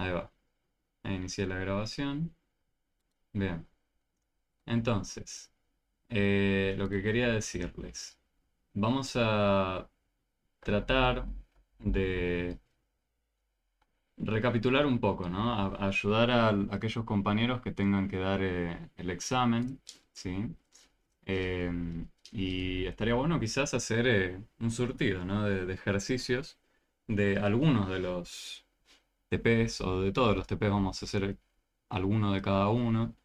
Ahí va. Ahí inicié la grabación. Bien. Entonces, lo que quería decirles. Vamos a tratar de recapitular un poco, ¿no? A ayudar a aquellos compañeros que tengan que dar el examen, ¿sí? Eh, y estaría bueno quizás hacer un surtido, ¿no? De ejercicios de algunos de los TPs o de todos los TPs, vamos a hacer alguno de cada uno.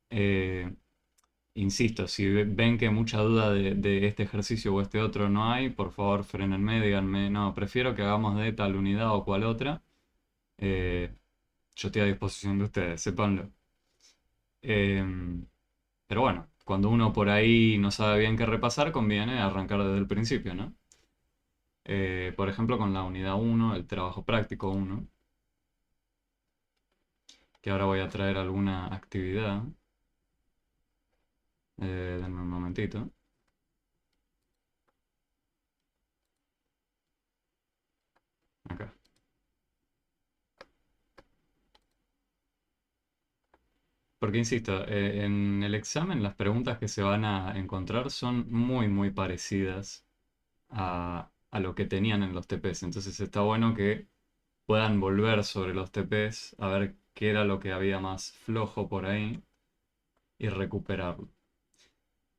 Eh, Insisto, si ven que mucha duda de este ejercicio o este otro no hay, por favor frenenme, díganme, no, prefiero que hagamos de tal unidad o cual otra. Eh, yo estoy a disposición de ustedes, sépanlo. Pero bueno, cuando uno por ahí no sabe bien qué repasar, conviene arrancar desde el principio, ¿no? Por ejemplo, con la unidad uno, el trabajo práctico uno, que ahora voy a traer alguna actividad. Denme un momentito. Acá. Porque insisto, en el examen las preguntas que se van a encontrar son muy, muy parecidas a lo que tenían en los TPs. Entonces está bueno que puedan volver sobre los TPs a ver qué era lo que había más flojo por ahí y recuperarlo.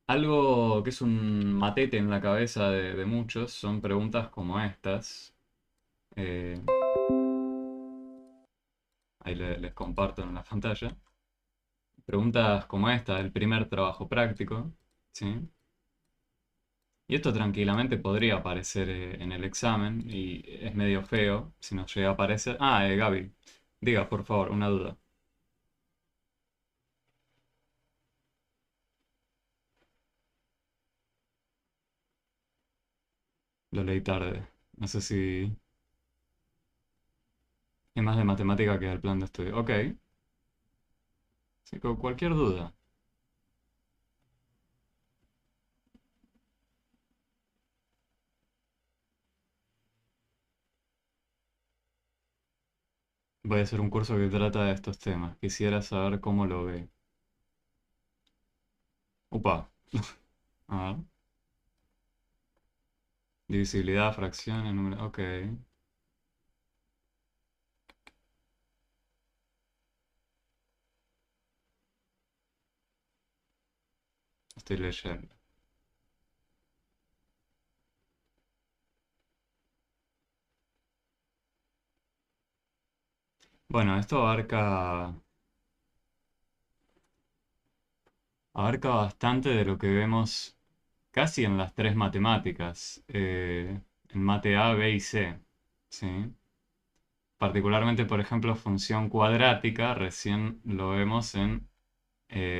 Algo que es un matete en la cabeza de muchos son preguntas como estas. Eh, Ahí les comparto en la pantalla. Preguntas como esta, el primer trabajo práctico, ¿sí? Y esto tranquilamente podría aparecer en el examen y es medio feo si nos llega a aparecer. Ah, Gaby, diga por favor, una duda. Lo leí tarde. No sé si es más de matemática que del plan de estudio. Ok, sí, cualquier duda. Voy a hacer un curso que trata de estos temas. Quisiera saber cómo lo ve. Upa. A ver. Divisibilidad, fracciones, número. Ok. Estoy leyendo. Bueno, esto abarca bastante de lo que vemos casi en las tres matemáticas. En mate A, B y C. ¿Sí? Particularmente, por ejemplo, función cuadrática, recién lo vemos en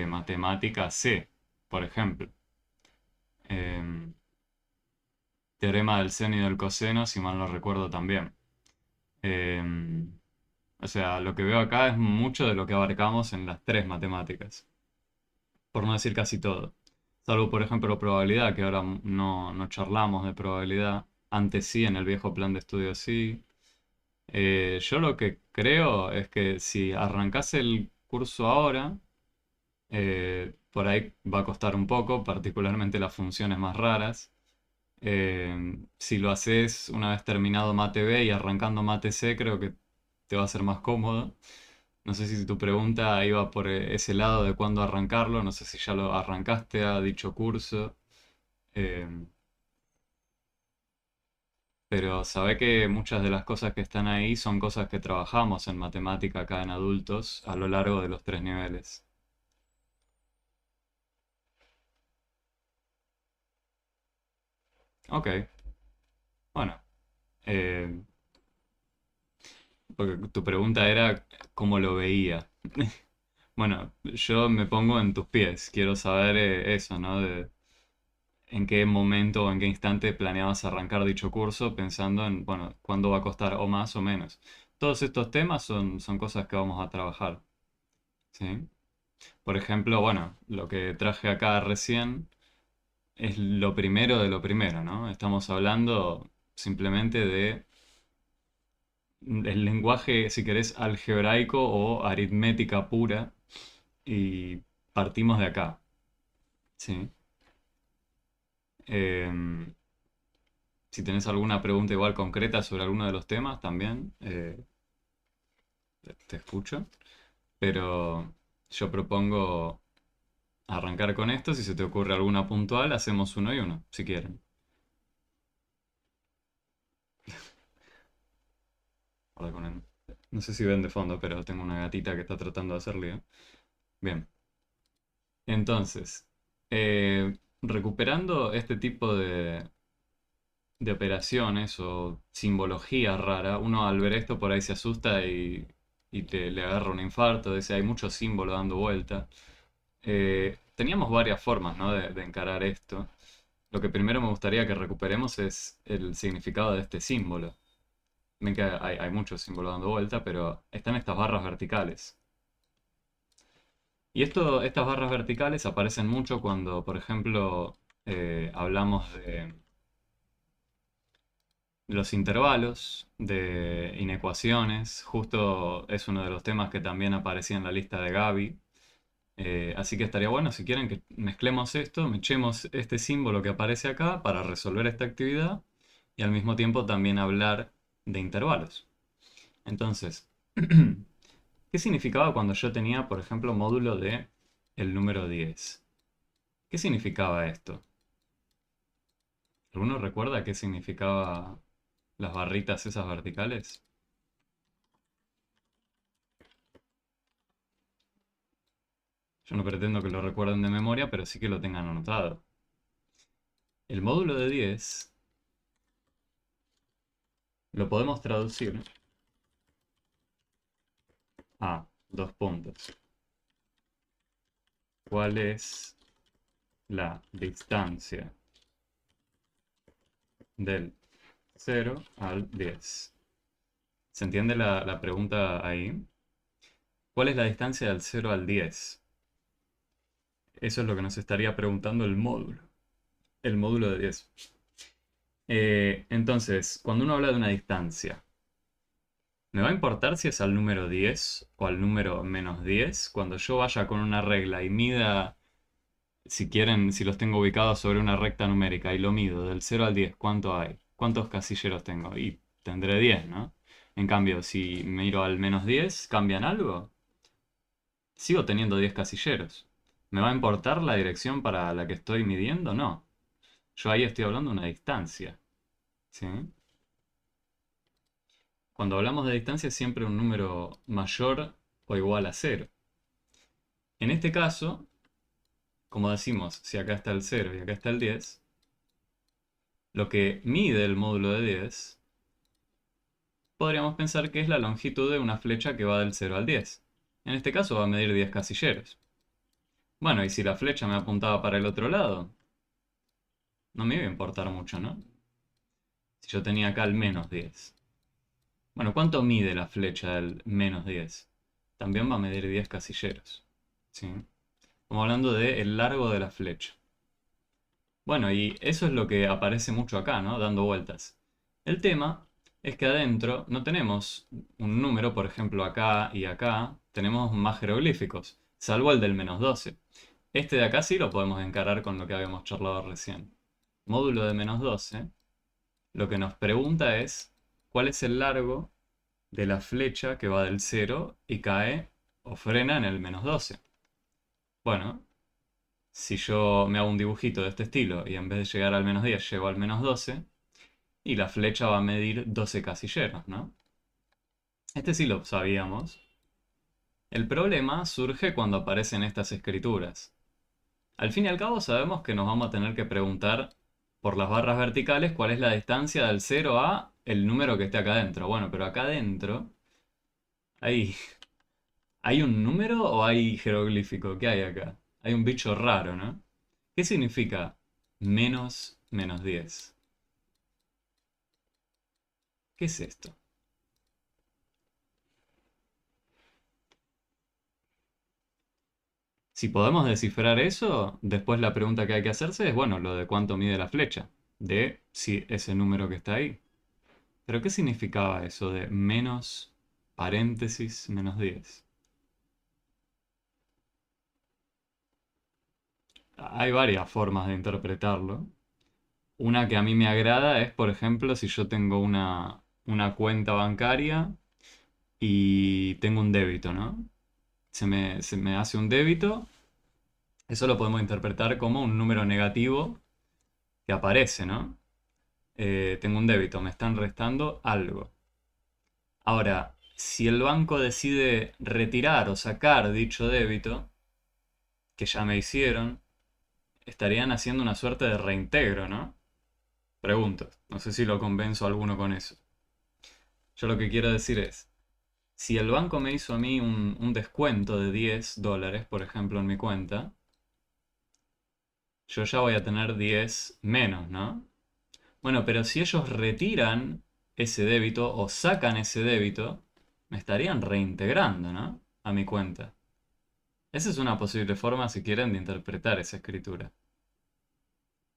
matemática C, por ejemplo. Em, Teorema del seno y del coseno, si mal no recuerdo también. Em, o sea, lo que veo acá es mucho de lo que abarcamos en las tres matemáticas, por no decir casi todo. Salvo, por ejemplo, probabilidad, que ahora no charlamos de probabilidad. Antes sí, en el viejo plan de estudio sí. Yo lo que creo es que si arrancás el curso ahora, por ahí va a costar un poco, particularmente las funciones más raras. Si lo haces una vez terminado Mate B y arrancando Mate C, creo que te va a ser más cómodo. No sé si tu pregunta iba por ese lado de cuándo arrancarlo, no sé si ya lo arrancaste a dicho curso. Eh, pero sabe que muchas de las cosas que están ahí son cosas que trabajamos en matemática acá en adultos a lo largo de los tres niveles. Ok, bueno. eh, Porque tu pregunta era cómo lo veía. Bueno, yo me pongo en tus pies. Quiero saber eso, ¿no? De en qué momento o en qué instante planeabas arrancar dicho curso pensando en, bueno, cuándo va a costar o más o menos. Todos estos temas son cosas que vamos a trabajar, ¿sí? Por ejemplo, bueno, lo que traje acá recién es lo primero de lo primero, ¿no? Estamos hablando simplemente de el lenguaje, si querés, algebraico o aritmética pura y partimos de acá, ¿sí? Em, si tenés alguna pregunta igual concreta sobre alguno de los temas, también te escucho. Pero yo propongo arrancar con esto. Si se te ocurre alguna puntual, hacemos uno y uno, si quieren. Ahora con no sé si ven de fondo, pero tengo una gatita que está tratando de hacer lío. Bien, entonces, recuperando este tipo de operaciones o simbología rara, uno al ver esto por ahí se asusta y le agarra un infarto, dice, hay mucho símbolo dando vuelta. Teníamos varias formas, ¿no? de encarar esto. Lo que primero me gustaría que recuperemos es el significado de este símbolo. Ven que hay muchos símbolos dando vuelta, pero están estas barras verticales. Y estas barras verticales aparecen mucho cuando, por ejemplo, hablamos de los intervalos, de inecuaciones. Justo es uno de los temas que también aparecía en la lista de Gaby. Así que estaría bueno si quieren que mezclemos esto, mechemos este símbolo que aparece acá para resolver esta actividad y al mismo tiempo también hablar de intervalos. Entonces, ¿qué significaba cuando yo tenía, por ejemplo, módulo de el número 10? ¿Qué significaba esto? ¿Alguno recuerda qué significaba las barritas esas verticales? Yo no pretendo que lo recuerden de memoria, pero sí que lo tengan anotado. El módulo de 10 lo podemos traducir a dos puntos. ¿Cuál es la distancia del 0 al 10? ¿Se entiende la pregunta ahí? ¿Cuál es la distancia del 0 al 10? Eso es lo que nos estaría preguntando el módulo. El módulo de 10. Entonces, cuando uno habla de una distancia, ¿me va a importar si es al número 10 o al número -10? Cuando yo vaya con una regla y mida, si quieren, si los tengo ubicados sobre una recta numérica y lo mido del 0 al 10, ¿cuánto hay? ¿Cuántos casilleros tengo? Y tendré 10, ¿no? En cambio, si miro al -10, ¿cambian algo? Sigo teniendo 10 casilleros. ¿Me va a importar la dirección para la que estoy midiendo? No. Yo ahí estoy hablando de una distancia, ¿sí? Cuando hablamos de distancia es siempre un número mayor o igual a cero. En este caso, como decimos, si acá está el 0 y acá está el 10, lo que mide el módulo de 10, podríamos pensar que es la longitud de una flecha que va del 0 al 10. En este caso va a medir 10 casilleros. Bueno, y si la flecha me apuntaba para el otro lado, no me iba a importar mucho, ¿no? Si yo tenía acá el -10. Bueno, ¿cuánto mide la flecha del -10? También va a medir 10 casilleros, ¿sí? Estamos hablando del largo de la flecha. Bueno, y eso es lo que aparece mucho acá, ¿no? Dando vueltas. El tema es que adentro no tenemos un número, por ejemplo, acá y acá, tenemos más jeroglíficos, salvo el del -12. Este de acá sí lo podemos encarar con lo que habíamos charlado recién. Módulo de -12, lo que nos pregunta es cuál es el largo de la flecha que va del 0 y cae o frena en el -12. Bueno, si yo me hago un dibujito de este estilo y en vez de llegar al -10 llego al -12, y la flecha va a medir 12 casilleros, ¿no? Este sí lo sabíamos. El problema surge cuando aparecen estas escrituras. Al fin y al cabo sabemos que nos vamos a tener que preguntar por las barras verticales cuál es la distancia del 0 a el número que esté acá adentro. Bueno, pero acá adentro hay, ¿hay un número o hay jeroglífico? ¿Qué hay acá? Hay un bicho raro, ¿no? ¿Qué significa -10? ¿Qué es esto? Si podemos descifrar eso, después la pregunta que hay que hacerse es, bueno, lo de cuánto mide la flecha, de si ese número que está ahí. Pero ¿qué significaba eso de menos paréntesis menos 10? Hay varias formas de interpretarlo. Una que a mí me agrada es, por ejemplo, si yo tengo una cuenta bancaria y tengo un débito, ¿no? Se me hace un débito, eso lo podemos interpretar como un número negativo que aparece, ¿no? Tengo un débito, me están restando algo. Ahora, si el banco decide retirar o sacar dicho débito, que ya me hicieron, estarían haciendo una suerte de reintegro, ¿no? Pregunto, no sé si lo convenzo a alguno con eso. Yo lo que quiero decir es, si el banco me hizo a mí un descuento de $10, por ejemplo, en mi cuenta, yo ya voy a tener 10 menos, ¿no? Bueno, pero si ellos retiran ese débito o sacan ese débito, me estarían reintegrando, ¿no? A mi cuenta. Esa es una posible forma, si quieren, de interpretar esa escritura.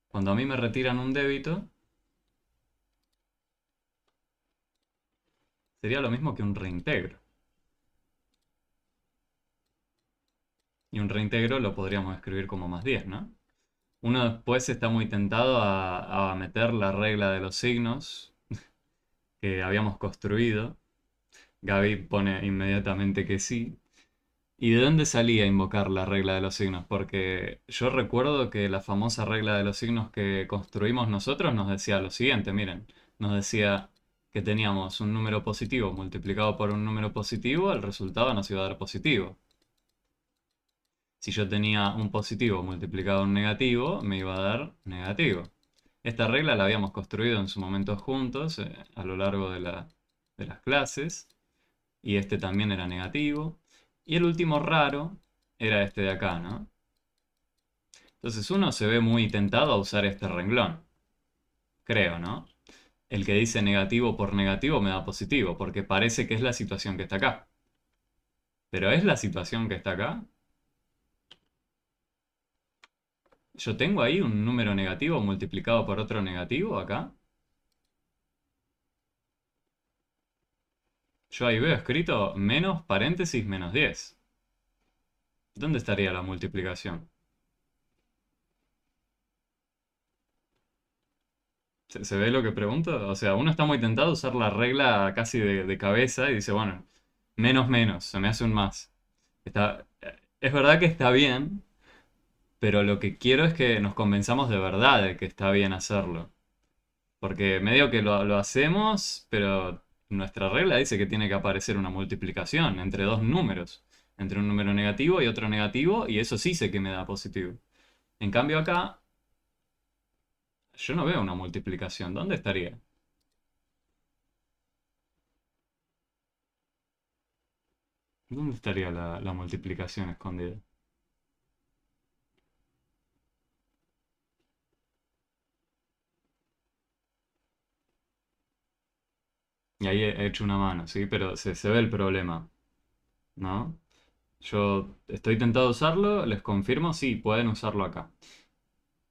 Cuando a mí me retiran un débito, sería lo mismo que un reintegro. Y un reintegro lo podríamos escribir como más 10, ¿no? Uno después está muy tentado a meter la regla de los signos que habíamos construido. Gaby pone inmediatamente que sí. ¿Y de dónde salía a invocar la regla de los signos? Porque yo recuerdo que la famosa regla de los signos que construimos nosotros nos decía lo siguiente, miren, nos decía que teníamos un número positivo multiplicado por un número positivo, el resultado nos iba a dar positivo. Si yo tenía un positivo multiplicado por un negativo, me iba a dar negativo. Esta regla la habíamos construido en su momento juntos a lo largo de las clases, y este también era negativo. Y el último raro era este de acá, ¿no? Entonces uno se ve muy tentado a usar este renglón, creo, ¿no? El que dice negativo por negativo me da positivo, porque parece que es la situación que está acá. Pero ¿es la situación que está acá? ¿Yo tengo ahí un número negativo multiplicado por otro negativo acá? Yo ahí veo escrito menos paréntesis menos 10. ¿Dónde estaría la multiplicación? ¿Se ve lo que pregunto? O sea, uno está muy tentado a usar la regla casi de cabeza y dice, bueno, menos menos, se me hace un más. Es verdad que está bien, pero lo que quiero es que nos convenzamos de verdad de que está bien hacerlo. Porque medio que lo hacemos, pero nuestra regla dice que tiene que aparecer una multiplicación entre dos números. Entre un número negativo y otro negativo, y eso sí sé que me da positivo. En cambio acá, yo no veo una multiplicación. ¿Dónde estaría? ¿Dónde estaría la multiplicación escondida? Y ahí he hecho una mano, ¿sí? Pero se ve el problema, ¿no? Yo estoy tentado a usarlo, les confirmo, sí, pueden usarlo acá.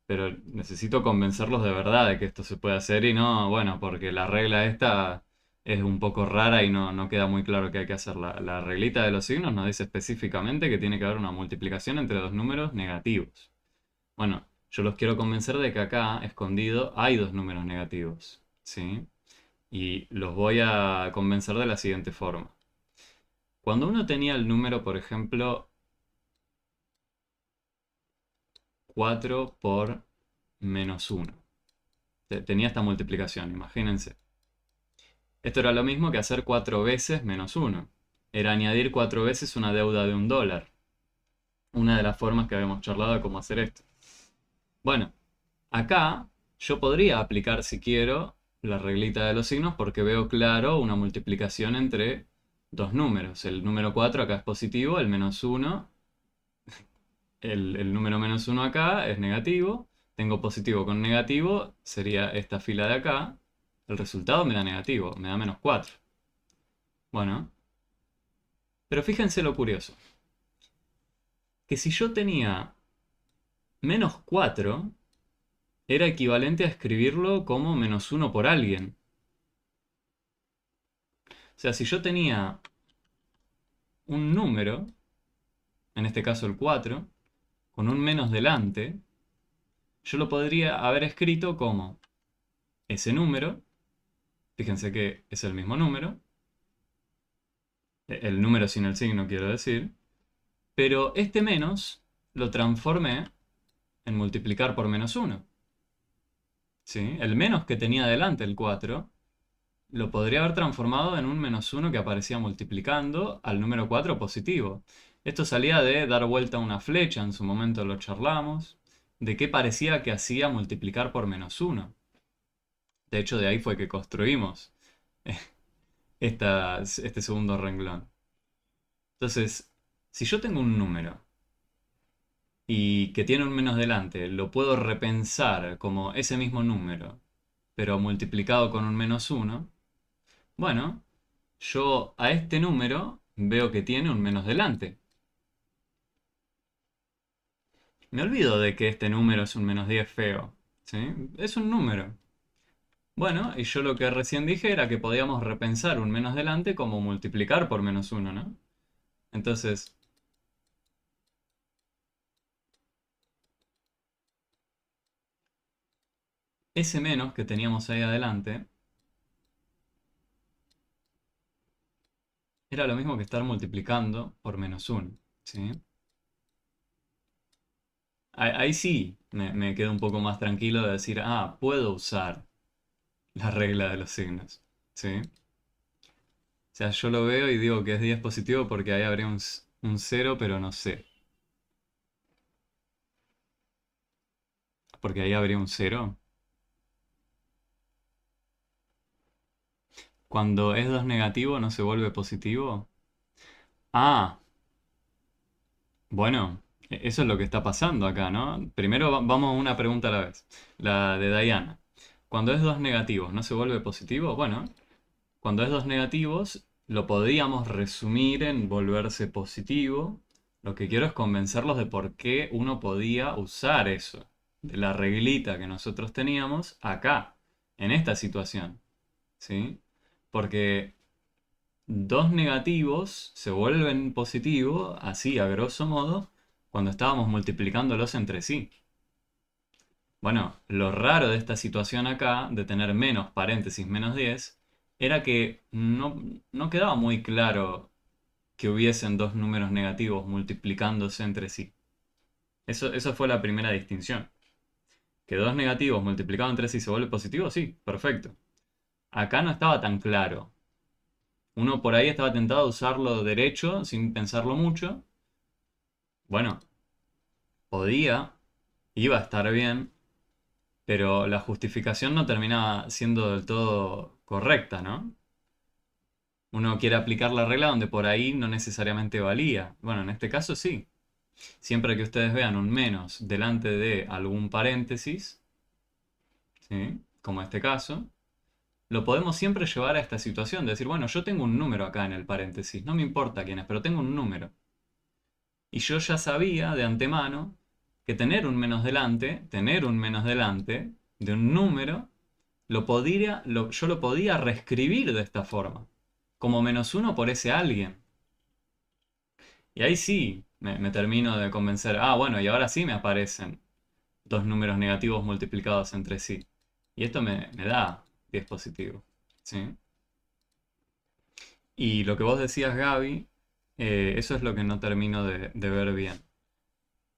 Pero necesito convencerlos de verdad de que esto se puede hacer y no, bueno, porque la regla esta es un poco rara y no queda muy claro qué hay que hacer. La reglita de los signos nos dice específicamente que tiene que haber una multiplicación entre dos números negativos. Bueno, yo los quiero convencer de que acá, escondido, hay dos números negativos, ¿sí? Y los voy a convencer de la siguiente forma. Cuando uno tenía el número, por ejemplo, 4 por -1, tenía esta multiplicación, imagínense. Esto era lo mismo que hacer 4 veces -1. Era añadir 4 veces una deuda de $1. Una de las formas que habíamos charlado de cómo hacer esto. Bueno, acá yo podría aplicar, si quiero, la reglita de los signos porque veo claro una multiplicación entre dos números. El número 4 acá es positivo, el -1, el número -1 acá es negativo. Tengo positivo con negativo, sería esta fila de acá. El resultado me da negativo, me da -4. Bueno, pero fíjense lo curioso. Que si yo tenía -4, era equivalente a escribirlo como -1 por alguien. O sea, si yo tenía un número, en este caso el 4, con un menos delante, yo lo podría haber escrito como ese número, fíjense que es el mismo número, el número sin el signo quiero decir, pero este menos lo transformé en multiplicar por -1. ¿Sí? El menos que tenía delante, el 4, lo podría haber transformado en un -1 que aparecía multiplicando al número 4 positivo. Esto salía de dar vuelta a una flecha, en su momento lo charlamos, de qué parecía que hacía multiplicar por -1. De hecho, de ahí fue que construimos este segundo renglón. Entonces, si yo tengo un número y que tiene un menos delante, lo puedo repensar como ese mismo número, pero multiplicado con un -1. Bueno, yo a este número veo que tiene un menos delante. Me olvido de que este número es un -10 feo, ¿sí? Es un número. Bueno, y yo lo que recién dije era que podíamos repensar un menos delante como multiplicar por -1, ¿no? Entonces, ese menos que teníamos ahí adelante era lo mismo que estar multiplicando por -1, ¿sí? Ahí sí me quedo un poco más tranquilo de decir, ah, puedo usar la regla de los signos, ¿sí? O sea, yo lo veo y digo que es 10 positivo porque ahí habría un 0, pero no sé. Porque ahí habría un 0. Cuando es 2 negativo no se vuelve positivo. Ah, bueno, eso es lo que está pasando acá, ¿no? Primero vamos a una pregunta a la vez. La de Diana. Cuando es 2 negativos, ¿no se vuelve positivo? Bueno, cuando es 2 negativos, lo podríamos resumir en volverse positivo. Lo que quiero es convencerlos de por qué uno podía usar eso, de la reglita que nosotros teníamos acá, en esta situación, ¿sí? Porque dos negativos se vuelven positivos, así a grosso modo, cuando estábamos multiplicándolos entre sí. Bueno, lo raro de esta situación acá, de tener menos paréntesis -10, era que no quedaba muy claro que hubiesen dos números negativos multiplicándose entre sí. Eso fue la primera distinción. Que dos negativos multiplicados entre sí se vuelve positivo, sí, perfecto. Acá no estaba tan claro. Uno por ahí estaba tentado a usarlo derecho sin pensarlo mucho. Bueno, podía, iba a estar bien, pero la justificación no terminaba siendo del todo correcta, ¿no? Uno quiere aplicar la regla donde por ahí no necesariamente valía. Bueno, en este caso sí. Siempre que ustedes vean un menos delante de algún paréntesis, ¿sí? Como este caso, lo podemos siempre llevar a esta situación de decir, bueno, yo tengo un número acá en el paréntesis, no me importa quién es, pero tengo un número. Y yo ya sabía de antemano que tener un menos delante de un número, yo lo podía reescribir de esta forma, como -1 por ese alguien. Y ahí sí me termino de convencer, ah, bueno, y ahora sí me aparecen dos números negativos multiplicados entre sí. Y esto me da 10 positivo, ¿sí? Y lo que vos decías, Gaby, eso es lo que no termino de ver bien.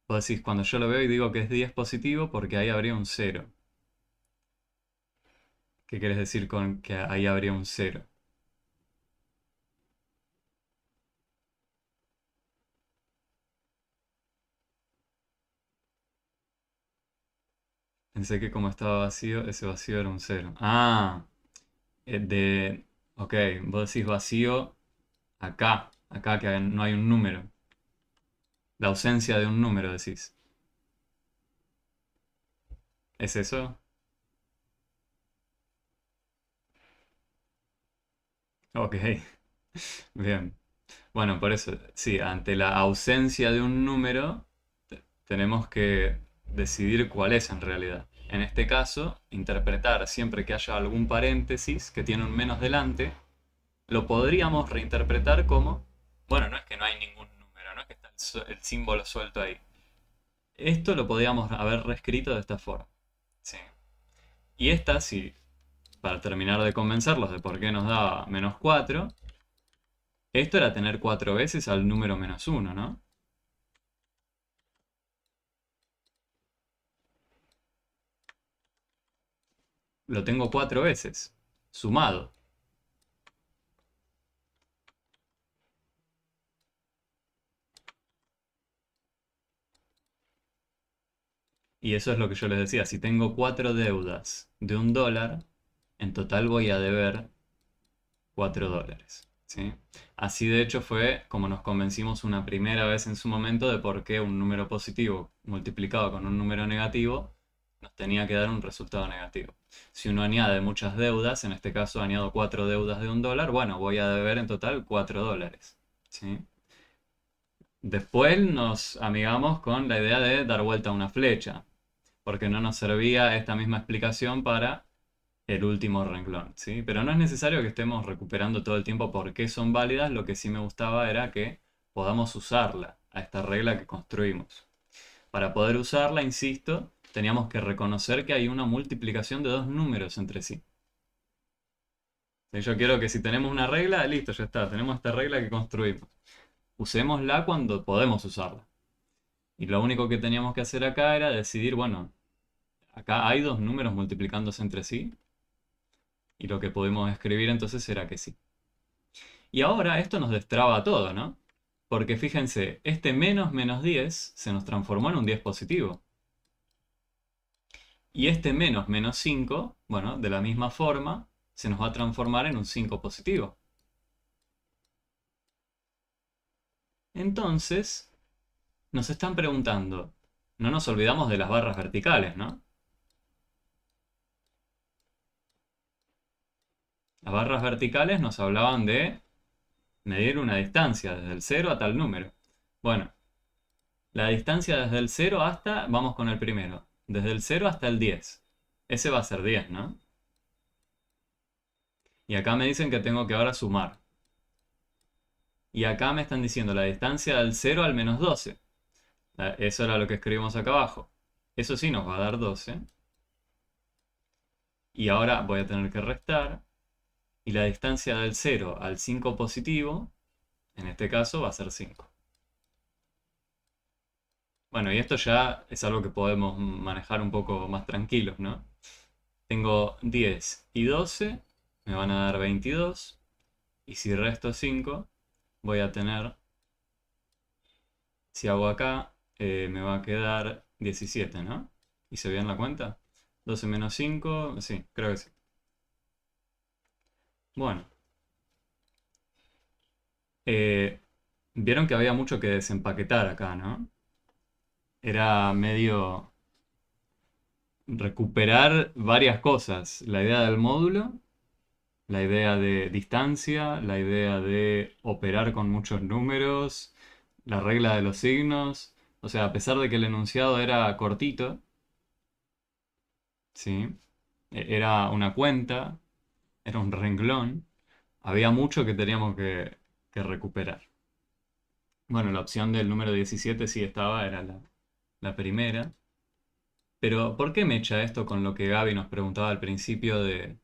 Vos decís, cuando yo lo veo y digo que es 10 positivo, porque ahí habría un cero. ¿Qué querés decir con que ahí habría un cero? Pensé que como estaba vacío, ese vacío era un cero. Ah, de... Ok, vos decís vacío acá que no hay un número. La ausencia de un número, decís. ¿Es eso? Ok, bien. Bueno, por eso, sí, ante la ausencia de un número, tenemos que decidir cuál es en realidad. En este caso, interpretar siempre que haya algún paréntesis que tiene un menos delante, lo podríamos reinterpretar como, bueno, no es que no hay ningún número, no es que está el símbolo suelto ahí. Esto lo podríamos haber reescrito de esta forma. Sí. Y esta, sí, para terminar de convencerlos de por qué nos daba -4, esto era tener 4 veces al número -1, ¿no? Lo tengo 4 veces, sumado. Y eso es lo que yo les decía, si tengo 4 deudas de $1, en total voy a deber $4, ¿sí? Así de hecho fue como nos convencimos una primera vez en su momento de por qué un número positivo multiplicado con un número negativo nos tenía que dar un resultado negativo. Si uno añade muchas deudas, en este caso añado 4 deudas de $1, bueno, voy a deber en total $4, ¿sí? Después nos amigamos con la idea de dar vuelta a una flecha, porque no nos servía esta misma explicación para el último renglón, ¿sí? Pero no es necesario que estemos recuperando todo el tiempo por qué son válidas, lo que sí me gustaba era que podamos usarla a esta regla que construimos. Para poder usarla, insisto, teníamos que reconocer que hay una multiplicación de dos números entre sí. Yo quiero que si tenemos una regla, listo, ya está, tenemos esta regla que construimos. Usémosla cuando podemos usarla. Y lo único que teníamos que hacer acá era decidir, bueno, acá hay dos números multiplicándose entre sí, y lo que pudimos escribir entonces era que sí. Y ahora esto nos destraba todo, ¿no? Porque fíjense, este menos menos 10 se nos transformó en un 10 positivo. Y este menos menos 5, bueno, de la misma forma, se nos va a transformar en un 5 positivo. Entonces, nos están preguntando, no nos olvidamos de las barras verticales, ¿no? Las barras verticales nos hablaban de medir una distancia desde el 0 a tal número. Bueno, la distancia desde el 0 hasta, vamos con el primero, desde el 0 hasta el 10. Ese va a ser 10, ¿no? Y acá me dicen que tengo que ahora sumar. Y acá me están diciendo la distancia del 0 al -12. Eso era lo que escribimos acá abajo. Eso sí nos va a dar 12. Y ahora voy a tener que restar. Y la distancia del 0 al 5 positivo, en este caso, va a ser 5. Bueno, y esto ya es algo que podemos manejar un poco más tranquilos, ¿no? Tengo 10 y 12, me van a dar 22. Y si resto 5, voy a tener, si hago acá, me va a quedar 17, ¿no? ¿Hice bien la cuenta? 12 menos 5, sí, creo que sí. Bueno, eh, vieron que había mucho que desempaquetar acá, ¿no? Era medio recuperar varias cosas. La idea del módulo, la idea de distancia, la idea de operar con muchos números, la regla de los signos. O sea, a pesar de que el enunciado era cortito, ¿sí? Era una cuenta, era un renglón, había mucho que teníamos que recuperar. Bueno, la opción del número 17 sí estaba, era la primera. Pero, ¿por qué me echa esto con lo que Gaby nos preguntaba al principio de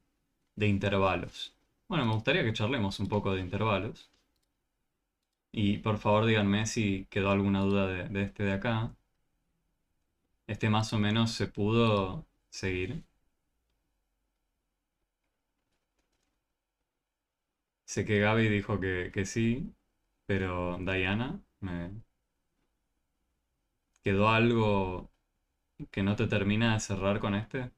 intervalos? Bueno, me gustaría que charlemos un poco de intervalos. Y por favor díganme si quedó alguna duda de este de acá. Este más o menos se pudo seguir. Sé que Gaby dijo que sí, pero Diana, ¿quedó algo que no te termina de cerrar con este?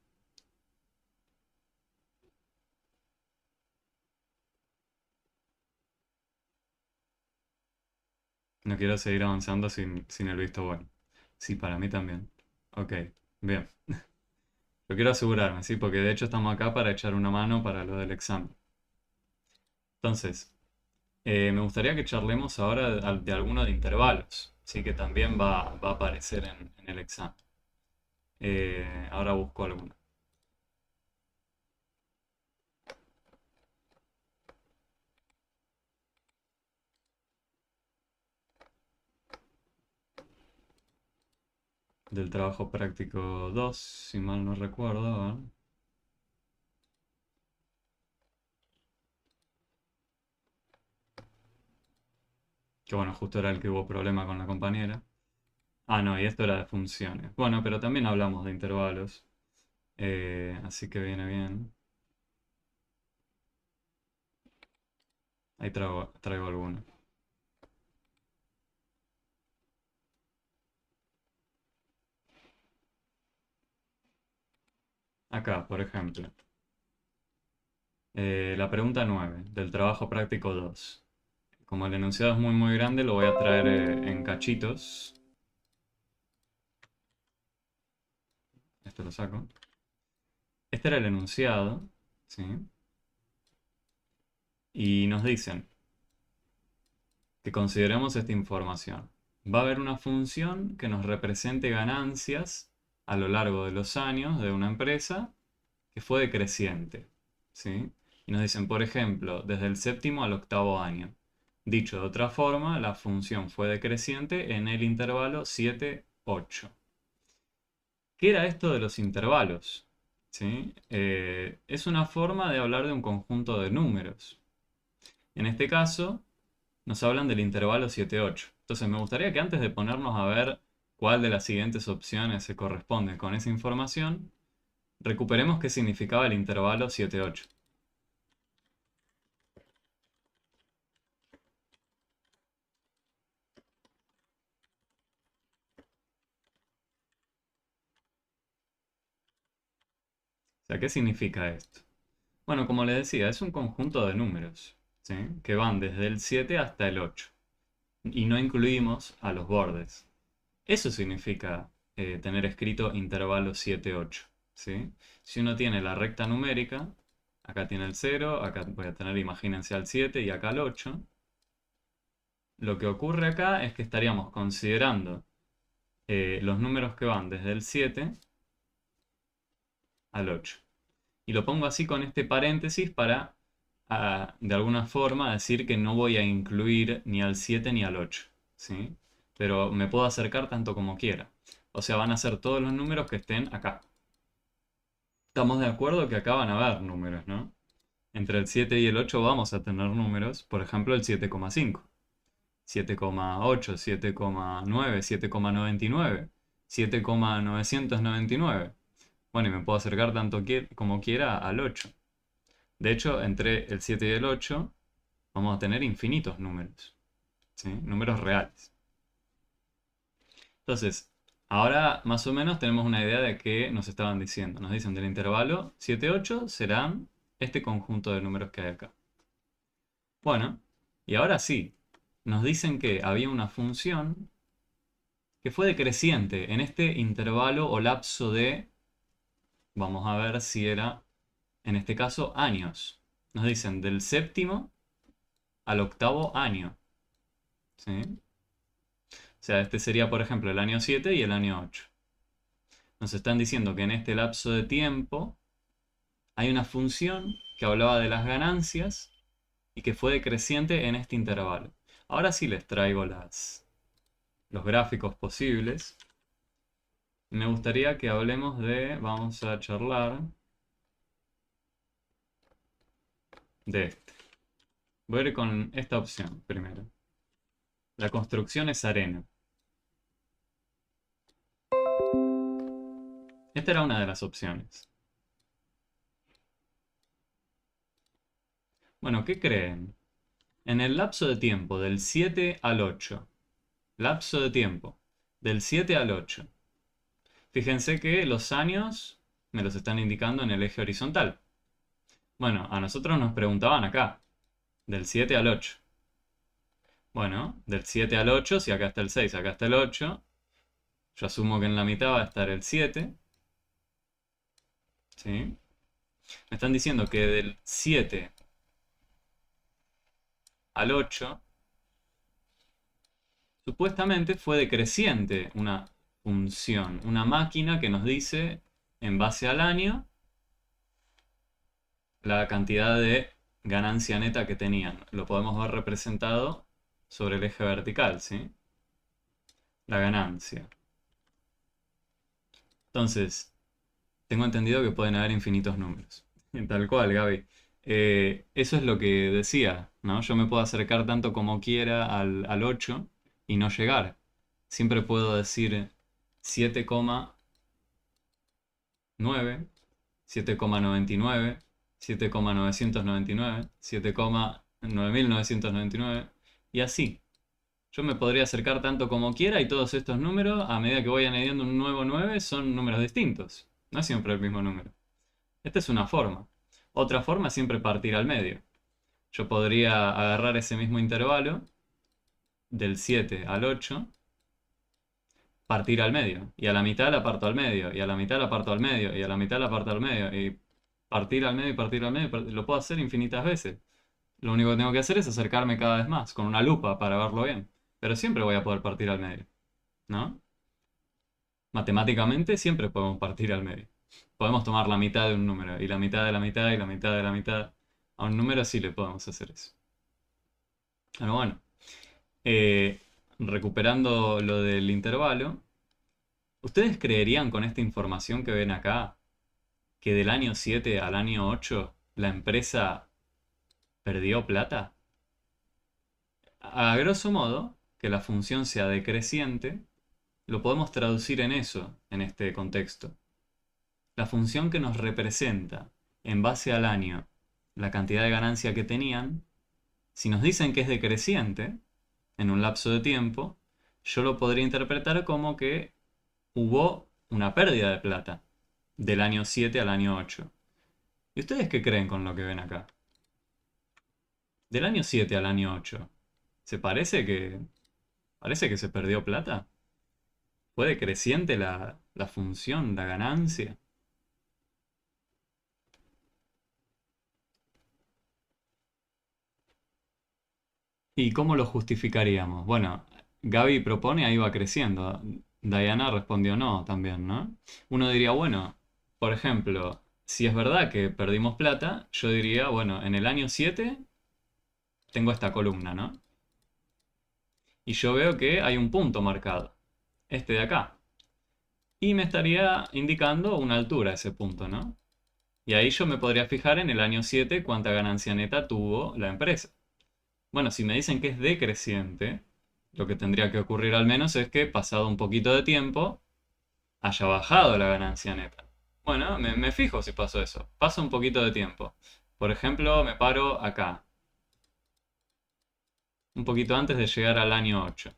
No quiero seguir avanzando sin el visto bueno. Sí, para mí también. Ok, bien. Lo quiero asegurarme, sí, porque de hecho estamos acá para echar una mano para lo del examen. Entonces, me gustaría que charlemos ahora de alguno de intervalos, sí, que también va a aparecer en el examen. Ahora busco alguno. del trabajo práctico 2, si mal no recuerdo. A ver. Que bueno, justo era el que hubo problema con la compañera. Ah, no, y esto era de funciones. Bueno, pero también hablamos de intervalos. Así que viene bien. Ahí traigo alguno. Acá, por ejemplo. La pregunta 9 del trabajo práctico 2. Como el enunciado es muy muy grande, lo voy a traer en cachitos. Esto lo saco. Este era el enunciado, ¿sí? Y nos dicen que consideremos esta información. Va a haber una función que nos represente ganancias a lo largo de los años de una empresa que fue decreciente, ¿sí? Y nos dicen, por ejemplo, desde el séptimo al octavo año. Dicho de otra forma, la función fue decreciente en el intervalo 7-8. ¿Qué era esto de los intervalos? ¿Sí? Es una forma de hablar de un conjunto de números. En este caso, nos hablan del intervalo 7-8. Entonces, me gustaría que antes de ponernos a ver cuál de las siguientes opciones se corresponde con esa información, recuperemos qué significaba el intervalo 7-8. O sea, ¿qué significa esto? Bueno, como les decía, es un conjunto de números, ¿sí? Que van desde el 7 hasta el 8. Y no incluimos a los bordes. Eso significa tener escrito intervalo 7-8, ¿sí? Si uno tiene la recta numérica, acá tiene el 0, acá voy a tener, imagínense, al 7 y acá al 8. Lo que ocurre acá es que estaríamos considerando los números que van desde el 7 al 8. Y lo pongo así con este paréntesis para, de alguna forma, decir que no voy a incluir ni al 7 ni al 8, ¿sí? Pero me puedo acercar tanto como quiera. O sea, van a ser todos los números que estén acá. Estamos de acuerdo que acá van a haber números, ¿no? Entre el 7 y el 8 vamos a tener números. Por ejemplo, el 7,5, 7,8, 7,9, 7,99, 7,999. Bueno, y me puedo acercar tanto como quiera al 8. De hecho, entre el 7 y el 8 vamos a tener infinitos números, ¿sí? Números reales. Entonces, ahora más o menos tenemos una idea de qué nos estaban diciendo. Nos dicen del intervalo 7-8 serán este conjunto de números que hay acá. Bueno, y ahora sí, nos dicen que había una función que fue decreciente en este intervalo o lapso de, vamos a ver si era, en este caso, años. Nos dicen del séptimo al octavo año, ¿sí? O sea, este sería, por ejemplo, el año 7 y el año 8. Nos están diciendo que en este lapso de tiempo hay una función que hablaba de las ganancias y que fue decreciente en este intervalo. Ahora sí les traigo los gráficos posibles. Me gustaría que hablemos vamos a charlar de este. Voy a ir con esta opción primero. La construcción es arena. Esta era una de las opciones. Bueno, ¿qué creen? En el lapso de tiempo del 7 al 8, lapso de tiempo del 7 al 8, fíjense que los años me los están indicando en el eje horizontal. Bueno, a nosotros nos preguntaban acá, del 7 al 8. Bueno, del 7 al 8, si acá está el 6, acá está el 8, yo asumo que en la mitad va a estar el 7, ¿sí? Me están diciendo que del 7 al 8, supuestamente fue decreciente una función, una máquina que nos dice, en base al año, la cantidad de ganancia neta que tenían. Lo podemos ver representado sobre el eje vertical, ¿sí? La ganancia. Entonces, tengo entendido que pueden haber infinitos números. Tal cual, Gaby. Eso es lo que decía, ¿no? Yo me puedo acercar tanto como quiera al 8 y no llegar. Siempre puedo decir 7,9, 7,99, 7,999, 7,9999 y así. Yo me podría acercar tanto como quiera y todos estos números, a medida que voy añadiendo un nuevo 9, son números distintos. No es siempre el mismo número. Esta es una forma. Otra forma es siempre partir al medio. Yo podría agarrar ese mismo intervalo del 7 al 8, partir al medio. Y a la mitad la parto al medio. Y a la mitad la parto al medio. Y a la mitad la parto al medio. Y partir al medio y partir al medio. Lo puedo hacer infinitas veces. Lo único que tengo que hacer es acercarme cada vez más, con una lupa para verlo bien. Pero siempre voy a poder partir al medio, ¿no? Matemáticamente siempre podemos partir al medio. Podemos tomar la mitad de un número, y la mitad de la mitad, y la mitad de la mitad. A un número sí le podemos hacer eso. Pero bueno, eh, recuperando lo del intervalo, ¿ustedes creerían con esta información que ven acá que del año 7 al año 8 la empresa perdió plata? A grosso modo, que la función sea decreciente, lo podemos traducir en eso, en este contexto. La función que nos representa en base al año la cantidad de ganancia que tenían, si nos dicen que es decreciente en un lapso de tiempo, yo lo podría interpretar como que hubo una pérdida de plata del año 7 al año 8. ¿Y ustedes qué creen con lo que ven acá? Del año 7 al año 8, ¿se parece que se perdió plata? ¿Fue decreciente la función, la ganancia? ¿Y cómo lo justificaríamos? Bueno, Gaby propone, ahí va creciendo. Diana respondió no también, ¿no? Uno diría, bueno, por ejemplo, si es verdad que perdimos plata, yo diría, bueno, en el año 7 tengo esta columna, ¿no? Y yo veo que hay un punto marcado, este de acá. Y me estaría indicando una altura ese punto, ¿no? Y ahí yo me podría fijar en el año 7 cuánta ganancia neta tuvo la empresa. Bueno, si me dicen que es decreciente, lo que tendría que ocurrir al menos es que pasado un poquito de tiempo haya bajado la ganancia neta. Bueno, me fijo si pasó eso. Pasa un poquito de tiempo. Por ejemplo, me paro acá, un poquito antes de llegar al año 8.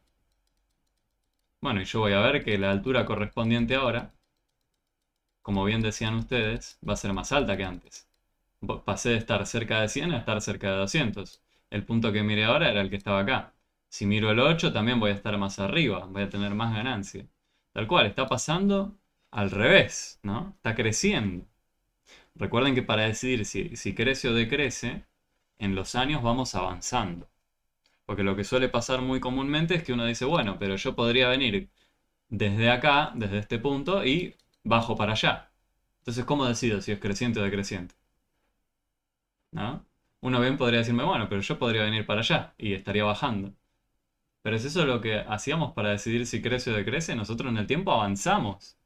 Bueno, y yo voy a ver que la altura correspondiente ahora, como bien decían ustedes, va a ser más alta que antes. Pasé de estar cerca de 100 a estar cerca de 200. El punto que miré ahora era el que estaba acá. Si miro el 8 también voy a estar más arriba, voy a tener más ganancia. Tal cual, está pasando al revés, ¿no? Está creciendo. Recuerden que para decidir si crece o decrece, en los años vamos avanzando. Porque lo que suele pasar muy comúnmente es que uno dice, bueno, pero yo podría venir desde acá, desde este punto, y bajo para allá. Entonces, ¿cómo decido si es creciente o decreciente? ¿No? Uno bien podría decirme, bueno, pero yo podría venir para allá y estaría bajando. Pero es eso lo que hacíamos para decidir si crece o decrece. Nosotros en el tiempo avanzamos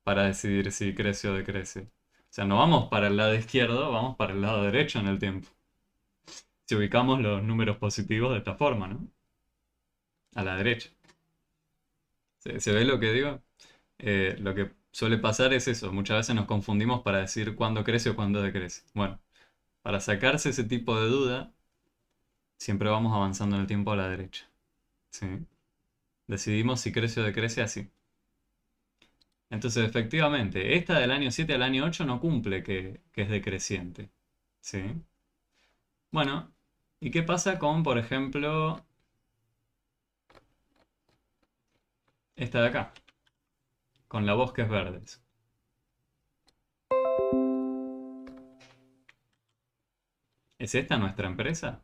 para decidir si crece o decrece. O sea, no vamos para el lado izquierdo, vamos para el lado derecho en el tiempo. Si ubicamos los números positivos de esta forma, ¿no? A la derecha. ¿Se ve lo que digo? Lo que suele pasar es eso. Muchas veces nos confundimos para decir cuándo crece o cuándo decrece. Bueno, para sacarse ese tipo de duda, siempre vamos avanzando en el tiempo a la derecha. ¿Sí? Decidimos si crece o decrece así. Entonces, efectivamente, esta del año 7 al año 8 no cumple que es decreciente. ¿Sí? Bueno, ¿y qué pasa con, por ejemplo, esta de acá? Con la Bosques Verdes. ¿Es esta nuestra empresa?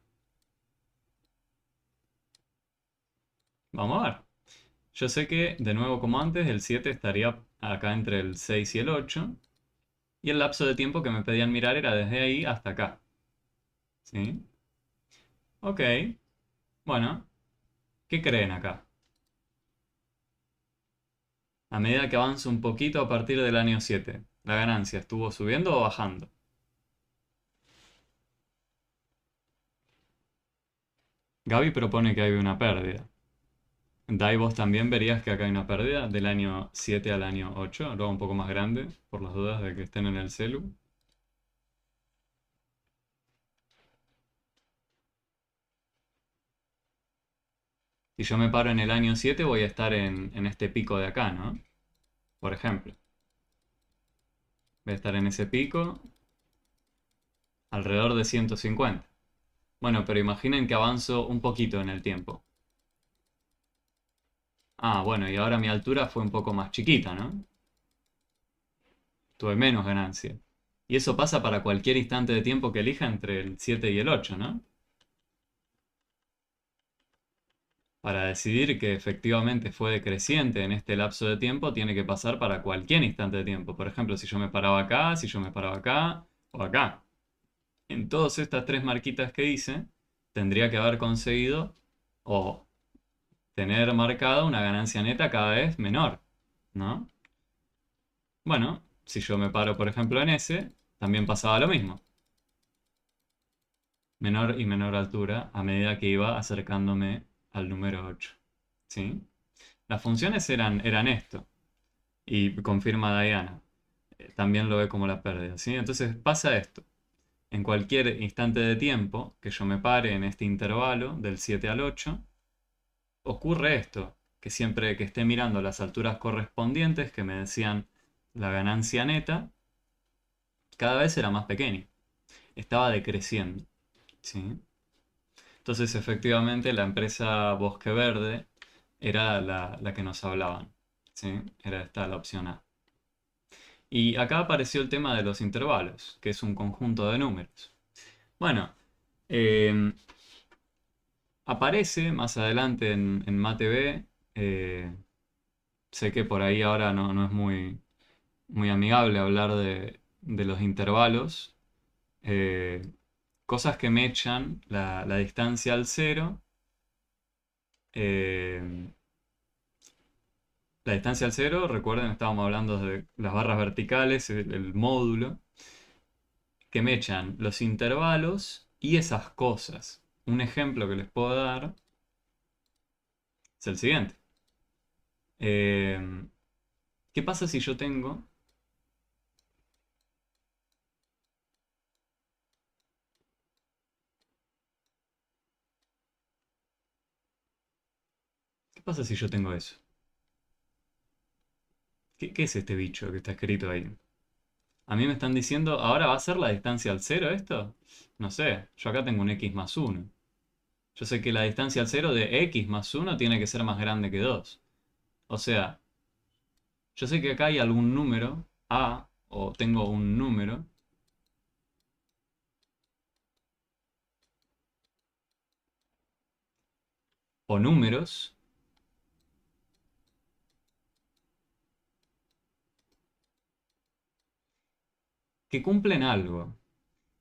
Vamos a ver. Yo sé que, de nuevo como antes, el 7 estaría acá entre el 6 y el 8. Y el lapso de tiempo que me pedían mirar era desde ahí hasta acá. ¿Sí? Ok. Bueno, ¿qué creen acá? A medida que avanzo un poquito a partir del año 7, ¿la ganancia estuvo subiendo o bajando? Gaby propone que hay una pérdida. Dai, vos también verías que acá hay una pérdida del año 7 al año 8, luego un poco más grande, por las dudas de que estén en el celu. Si yo me paro en el año 7 voy a estar en este pico de acá, ¿no? Por ejemplo. Voy a estar en ese pico alrededor de 150. Bueno, pero imaginen que avanzo un poquito en el tiempo. Ah, bueno, y ahora mi altura fue un poco más chiquita, ¿no? Tuve menos ganancia. Y eso pasa para cualquier instante de tiempo que elija entre el 7 y el 8, ¿no? Para decidir que efectivamente fue decreciente en este lapso de tiempo, tiene que pasar para cualquier instante de tiempo. Por ejemplo, si yo me paraba acá, si yo me paraba acá o acá. En todas estas tres marquitas que hice, tendría que haber conseguido o tener marcada una ganancia neta cada vez menor, ¿no? Bueno, si yo me paro, por ejemplo, en ese, también pasaba lo mismo. Menor y menor altura a medida que iba acercándome al número 8. ¿Sí? Las funciones eran esto. Y confirma Diana. También lo ve como la pérdida. ¿Sí? Entonces pasa esto. En cualquier instante de tiempo que yo me pare en este intervalo del 7 al 8, ocurre esto. Que siempre que esté mirando las alturas correspondientes que me decían la ganancia neta, cada vez era más pequeña. Estaba decreciendo. ¿Sí? Entonces, efectivamente, la empresa Bosque Verde era la que nos hablaban. ¿Sí? Era esta la opción A. Y acá apareció el tema de los intervalos, que es un conjunto de números. Bueno, eh, aparece más adelante en MateB. Sé que por ahí ahora no es muy amigable hablar de los intervalos. eh, Cosas que me echan la distancia al cero. eh, La distancia al cero, recuerden, estábamos hablando de las barras verticales, el módulo, que me echan los intervalos y esas cosas. Un ejemplo que les puedo dar es el siguiente. Eh, ¿Qué pasa si yo tengo... ¿Qué pasa si yo tengo eso? ¿Qué es este bicho que está escrito ahí? A mí me están diciendo, ¿ahora va a ser la distancia al cero esto? No sé, yo acá tengo un x más 1. Yo sé que la distancia al cero de x más 1 tiene que ser más grande que 2. O sea, yo sé que acá hay algún número, a, o tengo un número, o números, que cumplen algo,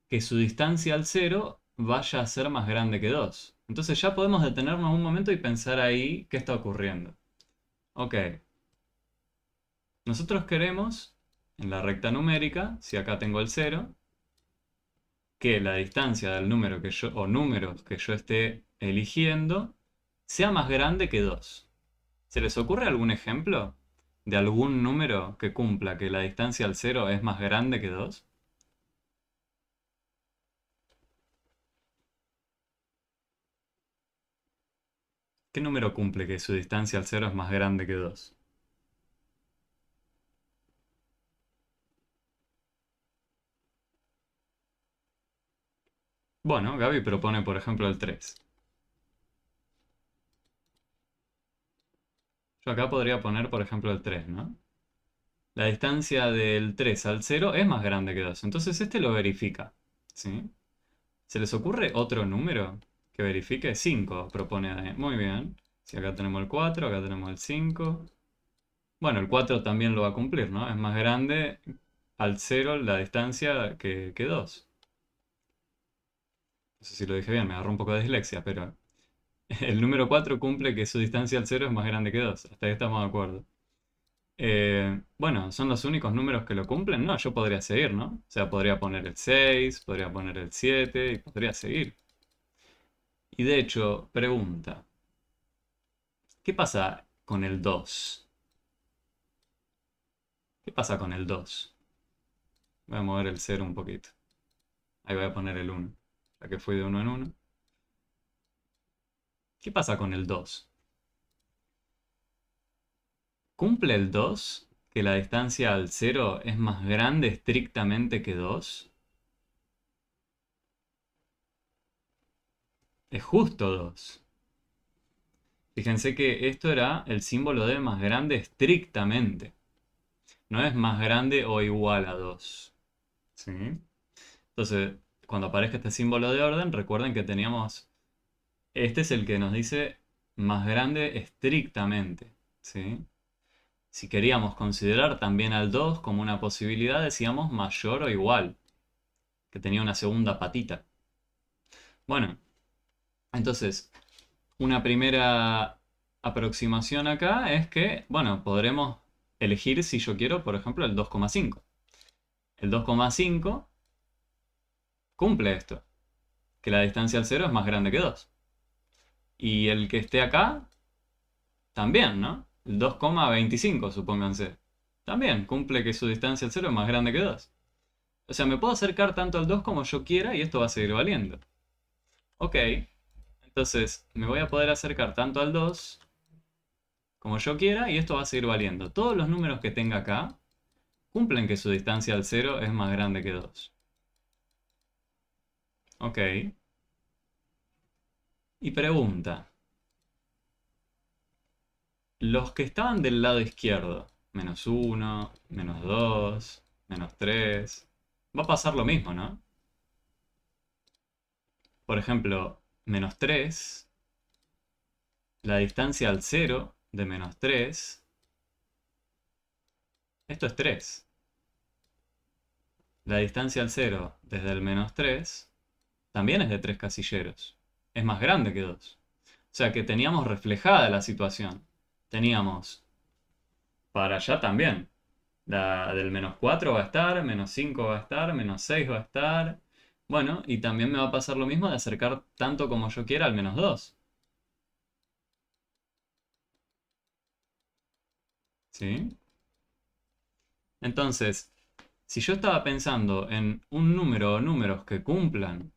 que su distancia al cero vaya a ser más grande que 2. Entonces ya podemos detenernos un momento y pensar ahí qué está ocurriendo. Ok, nosotros queremos, en la recta numérica, si acá tengo el cero, que la distancia del número que yo, o números que yo esté eligiendo, sea más grande que 2. ¿Se les ocurre algún ejemplo de algún número que cumpla que la distancia al cero es más grande que 2? ¿Qué número cumple que su distancia al cero es más grande que 2? Bueno, Gaby propone por ejemplo el 3. Yo acá podría poner por ejemplo el 3, ¿no? La distancia del 3 al cero es más grande que 2. Entonces este lo verifica. ¿Sí? ¿Se les ocurre otro número que verifique? 5 propone Daniel. Muy bien. Si acá tenemos el 4, acá tenemos el 5. Bueno, el 4 también lo va a cumplir, ¿no? Es más grande al cero la distancia que 2. No sé si lo dije bien, me agarró un poco de dislexia, pero el número 4 cumple que su distancia al cero es más grande que 2. Hasta ahí estamos de acuerdo. Bueno, ¿son los únicos números que lo cumplen? No, yo podría seguir, ¿no? O sea, podría poner el 6, podría poner el 7 y podría seguir. Y de hecho, pregunta, ¿qué pasa con el 2? ¿Qué pasa con el 2? Voy a mover el 0 un poquito. Ahí voy a poner el 1, ya que fui de uno en uno. ¿Qué pasa con el 2? ¿Cumple el 2 que la distancia al 0 es más grande estrictamente que 2? Es justo 2. Fíjense que esto era el símbolo de más grande estrictamente. No es más grande o igual a 2. ¿Sí? Entonces, cuando aparezca este símbolo de orden, recuerden que teníamos... Este es el que nos dice más grande estrictamente. ¿Sí? Si queríamos considerar también al 2 como una posibilidad, decíamos mayor o igual, que tenía una segunda patita. Bueno, entonces, una primera aproximación acá es que, bueno, podremos elegir si yo quiero, por ejemplo, el 2,5. El 2,5 cumple esto, que la distancia al 0 es más grande que 2. Y el que esté acá, también, ¿no? El 2,25, supónganse. También cumple que su distancia al 0 es más grande que 2. O sea, me puedo acercar tanto al 2 como yo quiera y esto va a seguir valiendo. Ok, entonces me voy a poder acercar tanto al 2 como yo quiera y esto va a seguir valiendo. Todos los números que tenga acá cumplen que su distancia al 0 es más grande que 2. Ok. Y pregunta, los que estaban del lado izquierdo, -1, -2, -3, va a pasar lo mismo, ¿no? Por ejemplo, -3, la distancia al 0 de -3, esto es 3. La distancia al 0 desde el -3 también es de 3 casilleros. Es más grande que 2. O sea que teníamos reflejada la situación. Teníamos para allá también. La del -4 va a estar, -5 va a estar, -6 va a estar. Bueno, y también me va a pasar lo mismo de acercar tanto como yo quiera al -2. ¿Sí? Entonces, si yo estaba pensando en un número o números que cumplan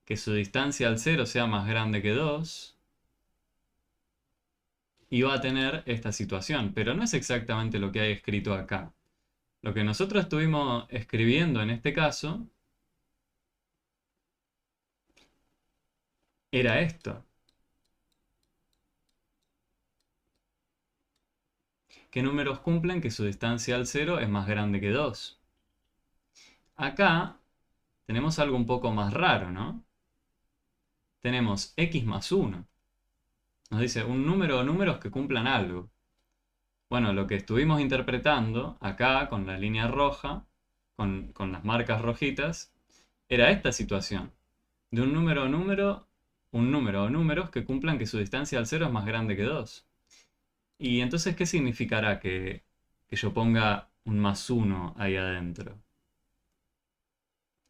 que su distancia al 0 sea más grande que 2, iba a tener esta situación. Pero no es exactamente lo que hay escrito acá. Lo que nosotros estuvimos escribiendo en este caso era esto. ¿Qué números cumplen que su distancia al 0 es más grande que 2? Acá tenemos algo un poco más raro, ¿no? Tenemos x más 1. Nos dice un número o números que cumplan algo. Bueno, lo que estuvimos interpretando acá con la línea roja, con las marcas rojitas, era esta situación. De un número o números que cumplan que su distancia al 0 es más grande que 2. Y entonces, ¿qué significará que yo ponga un más 1 ahí adentro?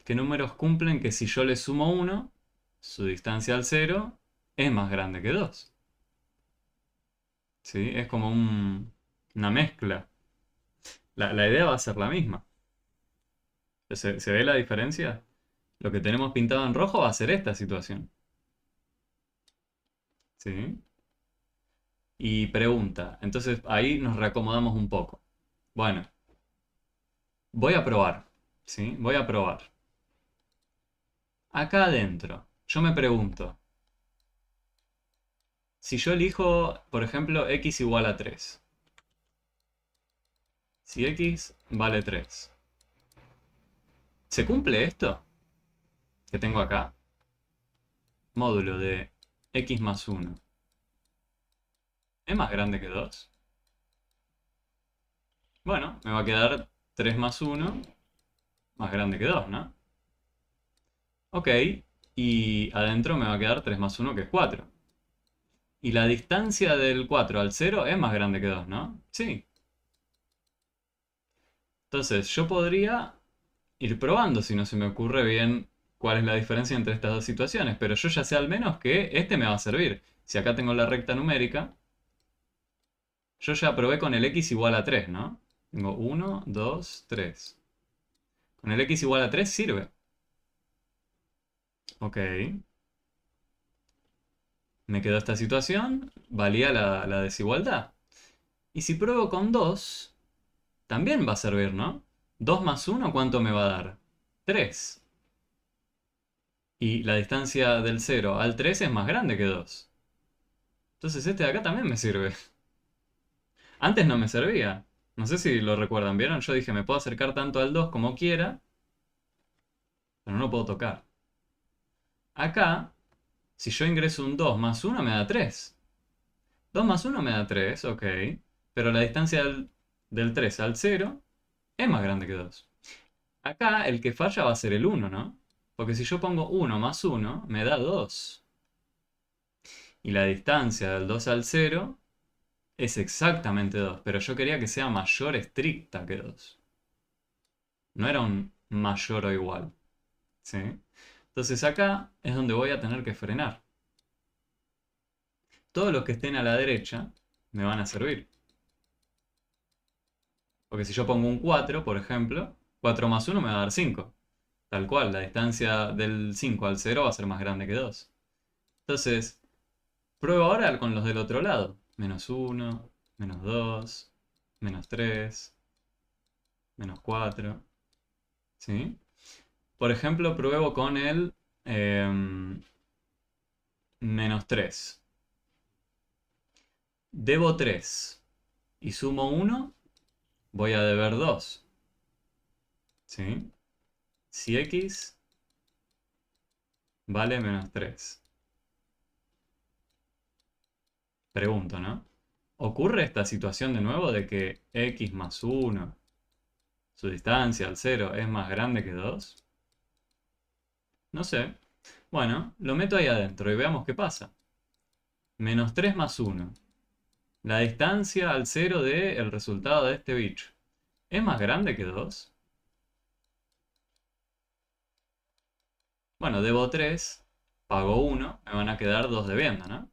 ¿Qué números cumplen que si yo le sumo 1, su distancia al 0 es más grande que 2? ¿Sí? Es como una mezcla. La idea va a ser la misma. ¿Se ve la diferencia? Lo que tenemos pintado en rojo va a ser esta situación. ¿Sí? Y pregunta. Entonces ahí nos reacomodamos un poco. Bueno, voy a probar. ¿Sí? Voy a probar. Acá adentro, yo me pregunto, si yo elijo, por ejemplo, x igual a 3. Si x vale 3. ¿Se cumple esto que tengo acá? Módulo de x más 1. ¿Es más grande que 2? Bueno, me va a quedar 3 más 1 más grande que 2, ¿no? Ok, y adentro me va a quedar 3 más 1 que es 4. Y la distancia del 4 al 0 es más grande que 2, ¿no? Sí. Entonces, yo podría ir probando si no se me ocurre bien cuál es la diferencia entre estas dos situaciones, pero yo ya sé al menos que este me va a servir. Si acá tengo la recta numérica, yo ya probé con el x igual a 3, ¿no? Tengo 1, 2, 3. Con el x igual a 3 sirve. Ok. Me quedó esta situación, valía la desigualdad. Y si pruebo con 2, también va a servir, ¿no? 2 más 1, ¿cuánto me va a dar? 3. Y la distancia del 0 al 3 es más grande que 2. Entonces este de acá también me sirve. Antes no me servía. No sé si lo recuerdan, ¿vieron? Yo dije, me puedo acercar tanto al 2 como quiera, pero no lo puedo tocar. Acá, si yo ingreso un 2 más 1 me da 3. 2 más 1 me da 3, ok. Pero la distancia del 3 al 0 es más grande que 2. Acá el que falla va a ser el 1, ¿no? Porque si yo pongo 1 más 1 me da 2. Y la distancia del 2 al 0 es exactamente 2. Pero yo quería que sea mayor estricta que 2. No era un mayor o igual. ¿Sí? Entonces acá es donde voy a tener que frenar. Todos los que estén a la derecha me van a servir. Porque si yo pongo un 4, por ejemplo, 4 más 1 me va a dar 5. Tal cual, la distancia del 5 al 0 va a ser más grande que 2. Entonces, pruebo ahora con los del otro lado. Menos 1, menos 2, menos 3, menos 4. ¿Sí? Por ejemplo, pruebo con el menos 3. Debo 3 y sumo 1, voy a deber 2. ¿Sí? Si x vale menos 3. Pregunto, ¿no? ¿Ocurre esta situación de nuevo de que x más 1, su distancia al 0, es más grande que 2? No sé. Bueno, lo meto ahí adentro y veamos qué pasa. Menos 3 más 1. La distancia al 0 del resultado de este bicho. ¿Es más grande que 2? Bueno, debo 3, pago 1, me van a quedar 2 debiendo, ¿no?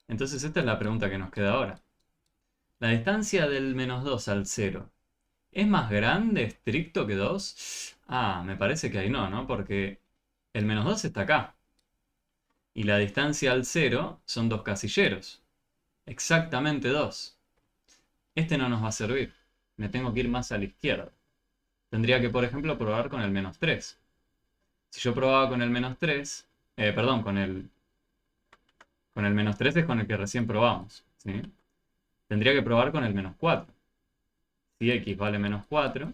Entonces esta es la pregunta que nos queda ahora. La distancia del menos 2 al 0, ¿es más grande, estricto que 2? Ah, me parece que ahí no, ¿no? Porque el menos 2 está acá. Y la distancia al 0 son dos casilleros. Exactamente 2. Este no nos va a servir. Me tengo que ir más a la izquierda. Tendría que, por ejemplo, probar con el menos 3. Si yo probaba con el menos 3, perdón, con el menos 3 es con el que recién probamos, ¿sí? Tendría que probar con el menos 4. Si x vale menos 4,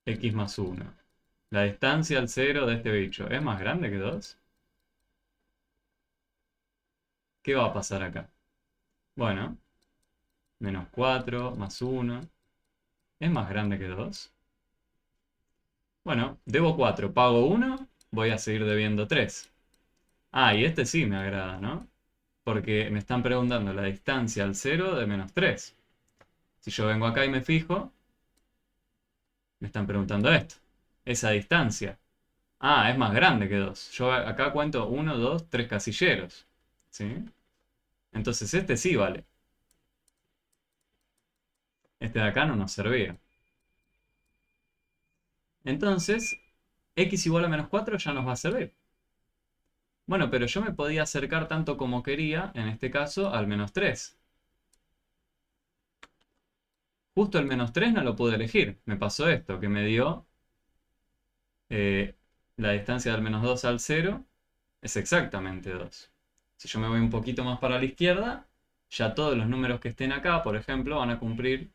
x más 1. La distancia al 0 de este bicho es más grande que 2. ¿Qué va a pasar acá? Bueno, menos 4 más 1 es más grande que 2. Bueno, debo 4, pago 1, voy a seguir debiendo 3. Ah, y este sí me agrada, ¿no? Porque me están preguntando la distancia al 0 de menos 3. Si yo vengo acá y me fijo, me están preguntando esto. Esa distancia. Ah, es más grande que 2. Yo acá cuento 1, 2, 3 casilleros. ¿Sí? Entonces este sí vale. Este de acá no nos servía. Entonces, x igual a menos 4 ya nos va a servir. Bueno, pero yo me podía acercar tanto como quería, en este caso, al menos 3. Justo el menos 3 no lo pude elegir. Me pasó esto, que me dio eh, la distancia del menos 2 al 0 es exactamente 2. Si yo me voy un poquito más para la izquierda, ya todos los números que estén acá, por ejemplo, van a cumplir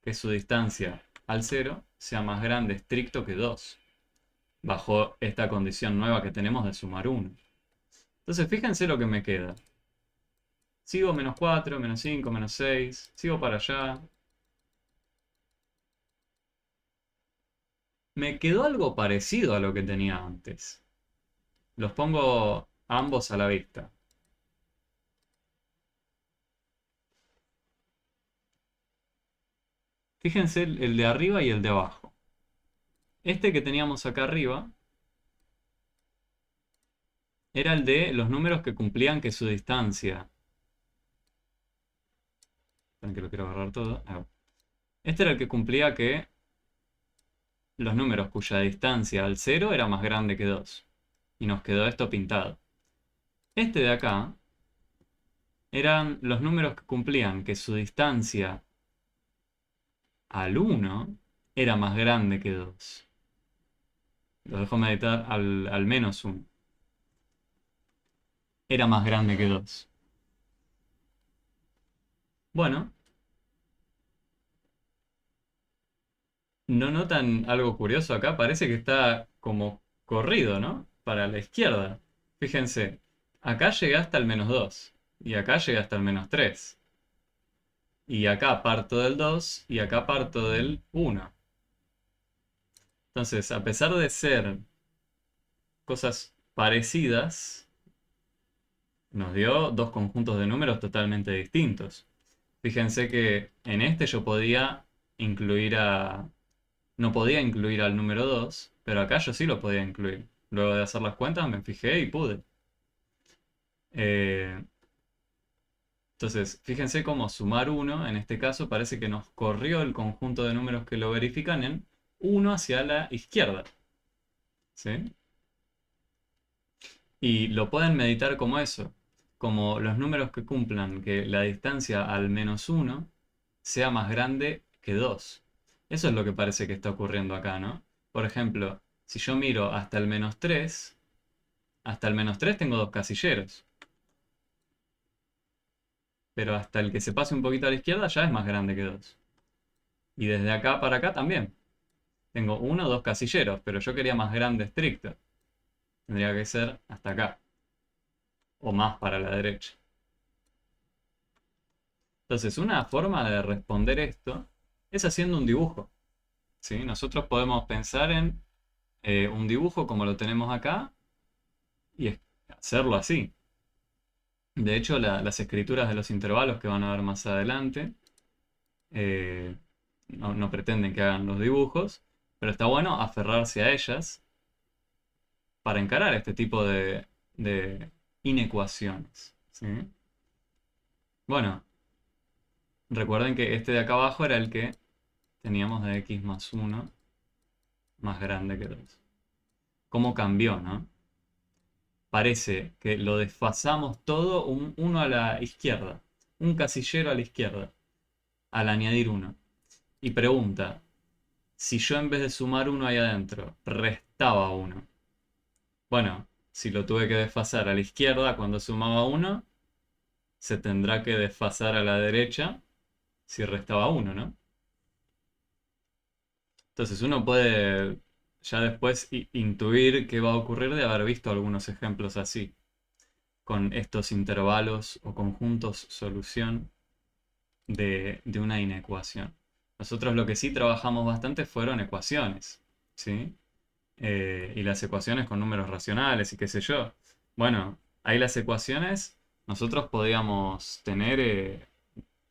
que su distancia al 0 sea más grande estricto que 2, bajo esta condición nueva que tenemos de sumar 1. Entonces fíjense lo que me queda. Sigo menos 4, menos 5, menos 6, sigo para allá. Me quedó algo parecido a lo que tenía antes. Los pongo ambos a la vista. Fíjense el de arriba y el de abajo. Este que teníamos acá arriba era el de los números que cumplían que su distancia. Esperen que lo quiero agarrar todo. Este era el que cumplía que los números cuya distancia al cero era más grande que 2. Y nos quedó esto pintado. Este de acá eran los números que cumplían que su distancia al uno era más grande que 2. Lo dejo meditar al menos 1. Era más grande que 2. Bueno, ¿no notan algo curioso acá? Parece que está como corrido, ¿no? Para la izquierda. Fíjense, acá llega hasta el menos 2. Y acá llega hasta el menos 3. Y acá parto del 2 y acá parto del 1. Entonces, a pesar de ser cosas parecidas, nos dio dos conjuntos de números totalmente distintos. Fíjense que en este yo podía incluir a... No podía incluir al número 2, pero acá yo sí lo podía incluir. Luego de hacer las cuentas me fijé y pude. Eh, entonces, fíjense cómo sumar 1, en este caso, parece que nos corrió el conjunto de números que lo verifican en 1 hacia la izquierda. ¿Sí? Y lo pueden meditar como eso, como los números que cumplan que la distancia al menos 1 sea más grande que 2. Eso es lo que parece que está ocurriendo acá, ¿no? Por ejemplo, si yo miro hasta el menos 3 tengo dos casilleros. Pero hasta el que se pase un poquito a la izquierda ya es más grande que 2. Y desde acá para acá también. Tengo uno o dos casilleros, pero yo quería más grande estricto. Tendría que ser hasta acá. O más para la derecha. Entonces, una forma de responder esto es haciendo un dibujo. ¿Sí? Nosotros podemos pensar en un dibujo como lo tenemos acá y hacerlo así. De hecho, las escrituras de los intervalos que van a ver más adelante eh, no pretenden que hagan los dibujos, pero está bueno aferrarse a ellas para encarar este tipo de inecuaciones. ¿Sí? Bueno, recuerden que este de acá abajo era el que teníamos de x más 1 más grande que 2. ¿Cómo cambió, no? Parece que lo desfasamos todo uno a la izquierda, un casillero a la izquierda, al añadir uno. Y pregunta, si yo en vez de sumar uno ahí adentro, restaba uno. Bueno, si lo tuve que desfasar a la izquierda cuando sumaba uno, se tendrá que desfasar a la derecha si restaba uno, ¿no? Entonces uno puede ya después intuir qué va a ocurrir de haber visto algunos ejemplos así, con estos intervalos o conjuntos solución de una inecuación. Nosotros lo que sí trabajamos bastante fueron ecuaciones, ¿sí? Y las ecuaciones con números racionales y qué sé yo. Bueno, ahí las ecuaciones, nosotros podíamos tener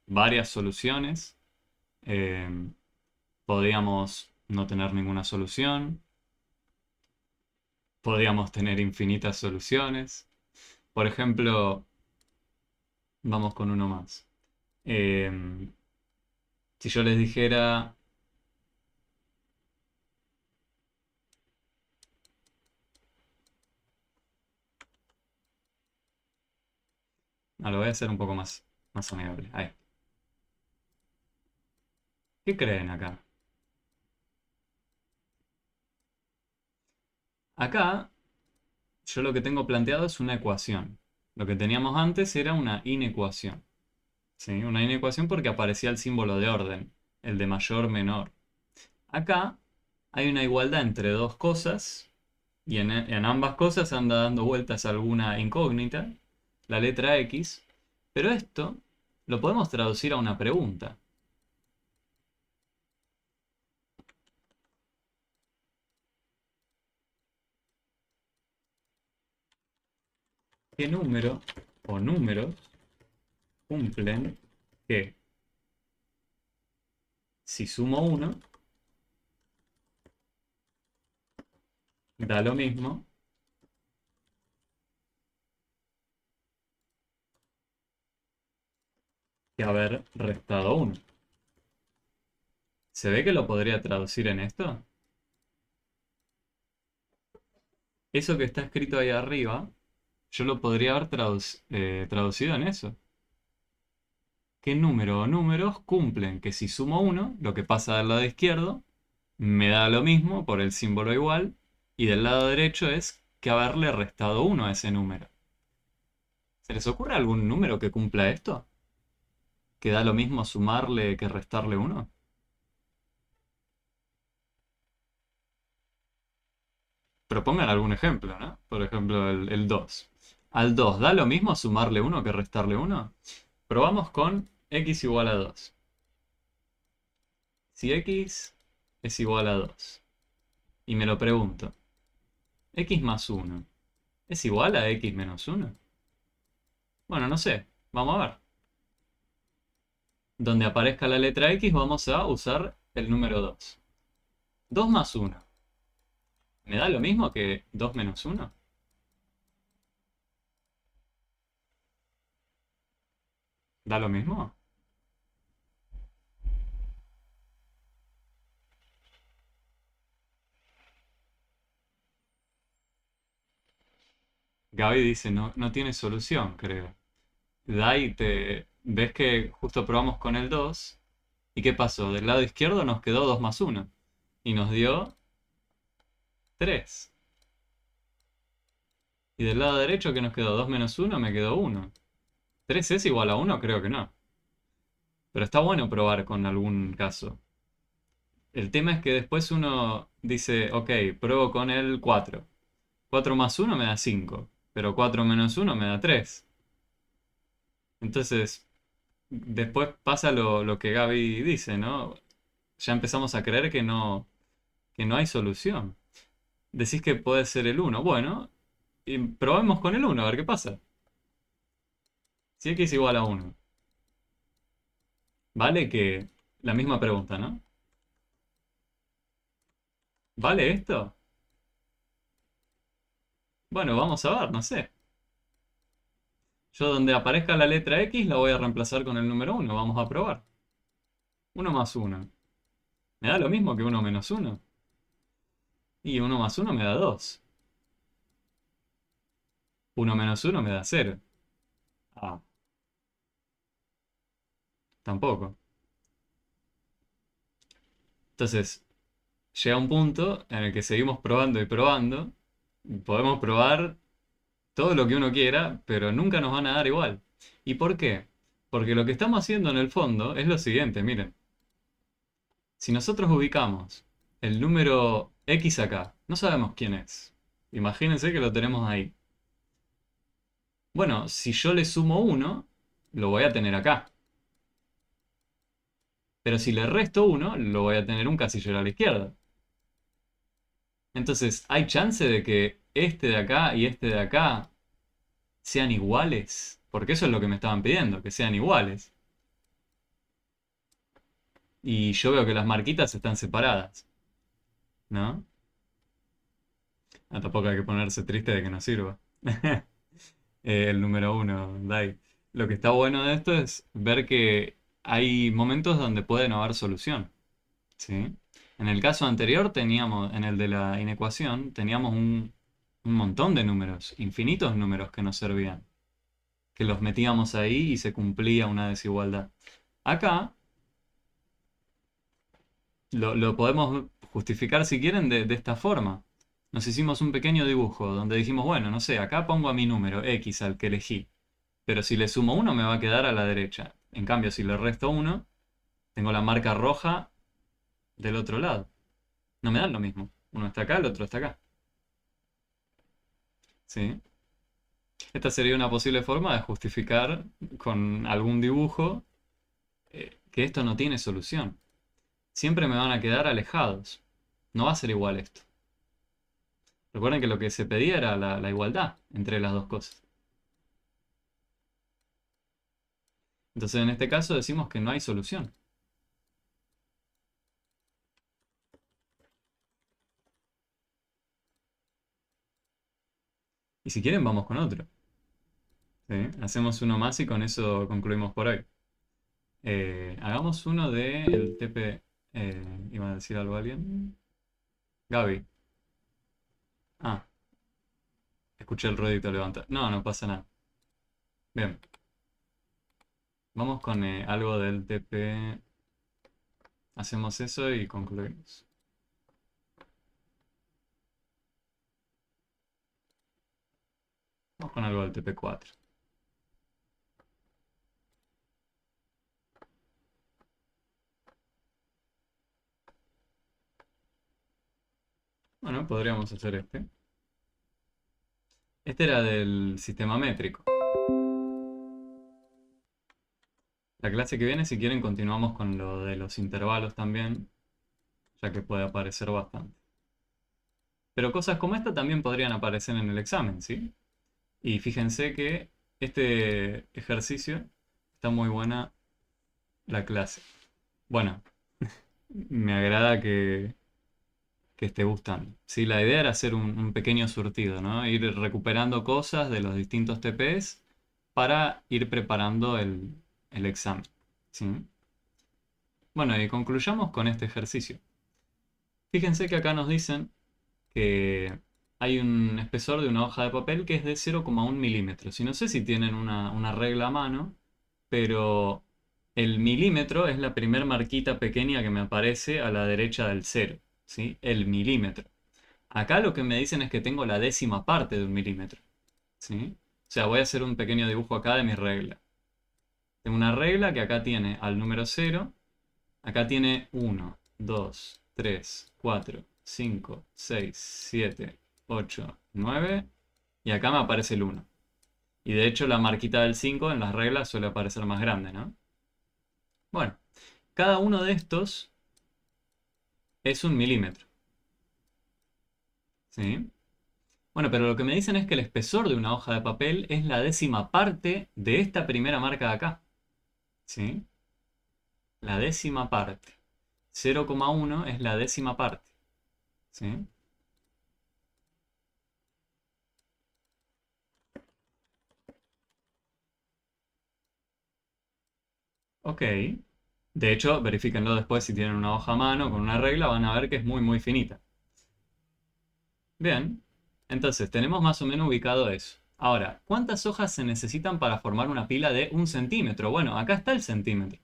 varias soluciones, eh, podíamos no tener ninguna solución, podíamos tener infinitas soluciones. Por ejemplo, vamos con uno más. Eh, si yo les dijera, lo voy a hacer un poco más amigable. Ahí. ¿Qué creen acá? Acá yo lo que tengo planteado es una ecuación. Lo que teníamos antes era una inecuación. ¿Sí? Una inecuación porque aparecía el símbolo de orden, el de mayor menor. Acá hay una igualdad entre dos cosas y en ambas cosas anda dando vueltas alguna incógnita, la letra X, pero esto lo podemos traducir a una pregunta. ¿Qué número o números cumplen que si sumo uno da lo mismo que haber restado uno. ¿Se ve que lo podría traducir en esto? Eso que está escrito ahí arriba, yo lo podría haber traducido en eso. ¿Qué número o números cumplen que si sumo uno, lo que pasa del lado izquierdo, me da lo mismo por el símbolo igual, y del lado derecho es que haberle restado uno a ese número? ¿Se les ocurre algún número que cumpla esto? ¿Que da lo mismo sumarle que restarle uno? Propongan algún ejemplo, ¿no? Por ejemplo, el 2. ¿Al 2 da lo mismo sumarle uno que restarle uno? Probamos con x igual a 2. Si x es igual a 2, y me lo pregunto, x más 1, ¿es igual a x menos 1? Bueno, no sé, vamos a ver. Donde aparezca la letra x vamos a usar el número 2. 2 más 1, ¿me da lo mismo que 2 menos 1? ¿Da lo mismo? Gaby dice, no, no tiene solución, creo. Dai, ves que justo probamos con el 2. ¿Y qué pasó? Del lado izquierdo nos quedó 2 más 1. Y nos dio 3. Y del lado derecho, ¿qué nos quedó? 2 menos 1, me quedó 1. ¿3 es igual a 1? Creo que no. Pero está bueno probar con algún caso. El tema es que después uno dice, ok, pruebo con el 4. 4 más 1 me da 5. Pero 4 menos 1 me da 3. Entonces, después pasa lo que Gaby dice, ¿no? Ya empezamos a creer que no hay solución. Decís que puede ser el 1. Bueno, y probemos con el 1 a ver qué pasa. Si x es igual a 1, ¿vale que la misma pregunta, ¿no? ¿Vale esto? Bueno, vamos a ver, no sé. Yo donde aparezca la letra x la voy a reemplazar con el número 1. Vamos a probar. 1 más 1. ¿Me da lo mismo que 1 menos 1? Y 1 más 1 me da 2. 1 menos 1 me da 0. Ah, tampoco. Entonces, llega un punto en el que seguimos probando y probando. Podemos probar todo lo que uno quiera, pero nunca nos van a dar igual. ¿Y por qué? Porque lo que estamos haciendo en el fondo es lo siguiente, miren. Si nosotros ubicamos el número x acá, no sabemos quién es. Imagínense que lo tenemos ahí. Bueno, si yo le sumo 1, lo voy a tener acá. Pero si le resto 1, lo voy a tener un casillero a la izquierda. Entonces, ¿hay chance de que este de acá y este de acá sean iguales? Porque eso es lo que me estaban pidiendo, que sean iguales. Y yo veo que las marquitas están separadas, ¿no? Ah, tampoco hay que ponerse triste de que no sirva. El número 1, Dai. Lo que está bueno de esto es ver que hay momentos donde puede no haber solución, ¿sí? En el caso anterior teníamos, en el de la inecuación, teníamos un montón de números, infinitos números que nos servían, que los metíamos ahí y se cumplía una desigualdad. Acá lo podemos justificar si quieren de esta forma. Nos hicimos un pequeño dibujo donde dijimos, bueno, no sé, acá pongo a mi número x al que elegí, pero si le sumo uno me va a quedar a la derecha. En cambio, si le resto uno, tengo la marca roja del otro lado. No me dan lo mismo. Uno está acá, el otro está acá. ¿Sí? Esta sería una posible forma de justificar con algún dibujo que esto no tiene solución. Siempre me van a quedar alejados. No va a ser igual esto. Recuerden que lo que se pedía era la igualdad entre las dos cosas. Entonces en este caso decimos que no hay solución. Y si quieren, vamos con otro. ¿Sí? Hacemos uno más y con eso concluimos por hoy. Hagamos uno de el TP. ¿Iba a decir algo alguien? Gaby. Ah, escuché el ruedito levantar. No, no pasa nada. Bien. Vamos con algo del TP. Hacemos eso y concluimos. Vamos con algo del TP4. Bueno, podríamos hacer este. Este era del sistema métrico. La clase que viene, si quieren, continuamos con lo de los intervalos también, ya que puede aparecer bastante. Pero cosas como esta también podrían aparecer en el examen, ¿sí? Y fíjense que este ejercicio está muy buena la clase. Bueno, me agrada que esté gustando. Sí, la idea era hacer un pequeño surtido, ¿no? Ir recuperando cosas de los distintos TPs para ir preparando el examen, ¿sí? Bueno, y concluyamos con este ejercicio. Fíjense que acá nos dicen que hay un espesor de una hoja de papel que es de 0,1 milímetros. Y no sé si tienen una regla a mano, pero el milímetro es la primer marquita pequeña que me aparece a la derecha del cero, ¿sí? El milímetro. Acá lo que me dicen es que tengo la décima parte de un milímetro, ¿sí? O sea, voy a hacer un pequeño dibujo acá de mi regla. Tengo una regla que acá tiene al número cero. Acá tiene 1, 2, 3, 4, 5, 6, 7, 8, 9. Y acá me aparece el 1. Y de hecho la marquita del 5 en las reglas suele aparecer más grande, ¿no? Bueno, cada uno de estos es un milímetro. ¿Sí? Bueno, pero lo que me dicen es que el espesor de una hoja de papel es la décima parte de esta primera marca de acá. ¿Sí? La décima parte. 0,1 es la décima parte. ¿Sí? Ok. De hecho, verifíquenlo después si tienen una hoja a mano con una regla, van a ver que es muy muy finita. Bien, entonces tenemos más o menos ubicado eso. Ahora, ¿cuántas hojas se necesitan para formar una pila de 1 centímetro? Bueno, acá está el centímetro.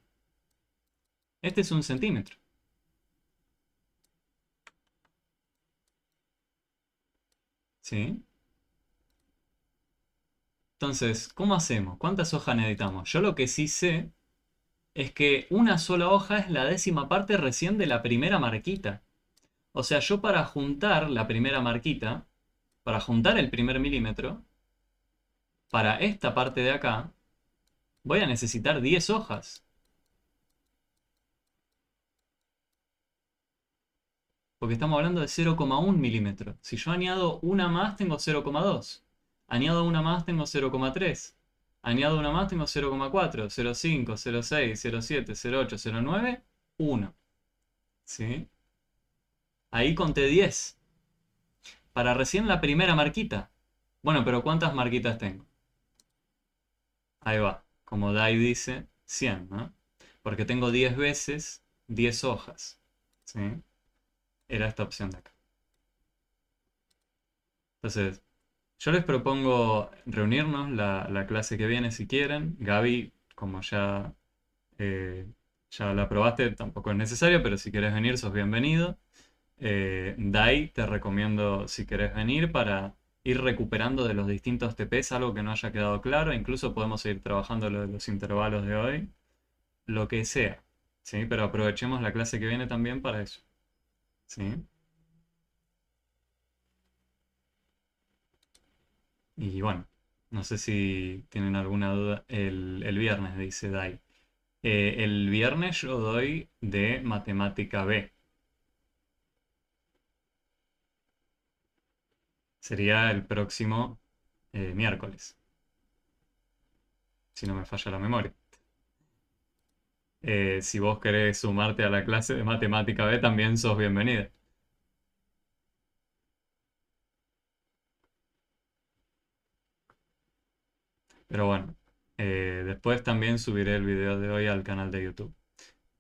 Este es 1 centímetro. ¿Sí? Entonces, ¿cómo hacemos? ¿Cuántas hojas necesitamos? Yo lo que sí sé es que una sola hoja es la décima parte recién de la primera marquita. O sea, yo para juntar la primera marquita, para juntar el primer milímetro, para esta parte de acá, voy a necesitar 10 hojas. Porque estamos hablando de 0,1 milímetro. Si yo añado una más, tengo 0,2. Añado una más, tengo 0,3. Añado una más, tengo 0,4, 0,5, 0,6, 0,7, 0,8, 0,9, 1. ¿Sí? Ahí conté 10. Para recién la primera marquita. Bueno, pero ¿cuántas marquitas tengo? Ahí va. Como Dai dice, 100, ¿no? Porque tengo 10 veces 10 hojas. ¿Sí? Era esta opción de acá. Entonces, yo les propongo reunirnos la clase que viene si quieren. Gaby, como eh, ya la probaste, tampoco es necesario, pero si querés venir, sos bienvenido. Dai, te recomiendo si querés venir para ir recuperando de los distintos TPs algo que no haya quedado claro. Incluso podemos seguir trabajando lo de los intervalos de hoy, lo que sea. ¿Sí? Pero aprovechemos la clase que viene también para eso. ¿Sí? Y bueno, no sé si tienen alguna duda. El viernes, dice Dai. El viernes yo doy de matemática B. Sería el próximo miércoles, si no me falla la memoria. Si vos querés sumarte a la clase de matemática B, también sos bienvenida. Pero bueno, después también subiré el video de hoy al canal de YouTube.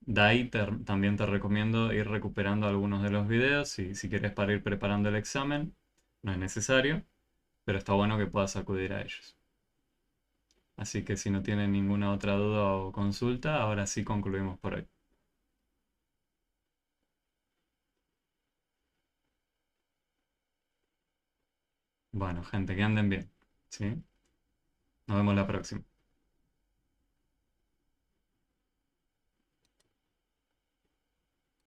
De ahí también te recomiendo ir recuperando algunos de los videos si quieres para ir preparando el examen. No es necesario, pero está bueno que puedas acudir a ellos. Así que si no tienen ninguna otra duda o consulta, ahora sí concluimos por hoy. Bueno, gente, que anden bien. ¿Sí? Nos vemos la próxima.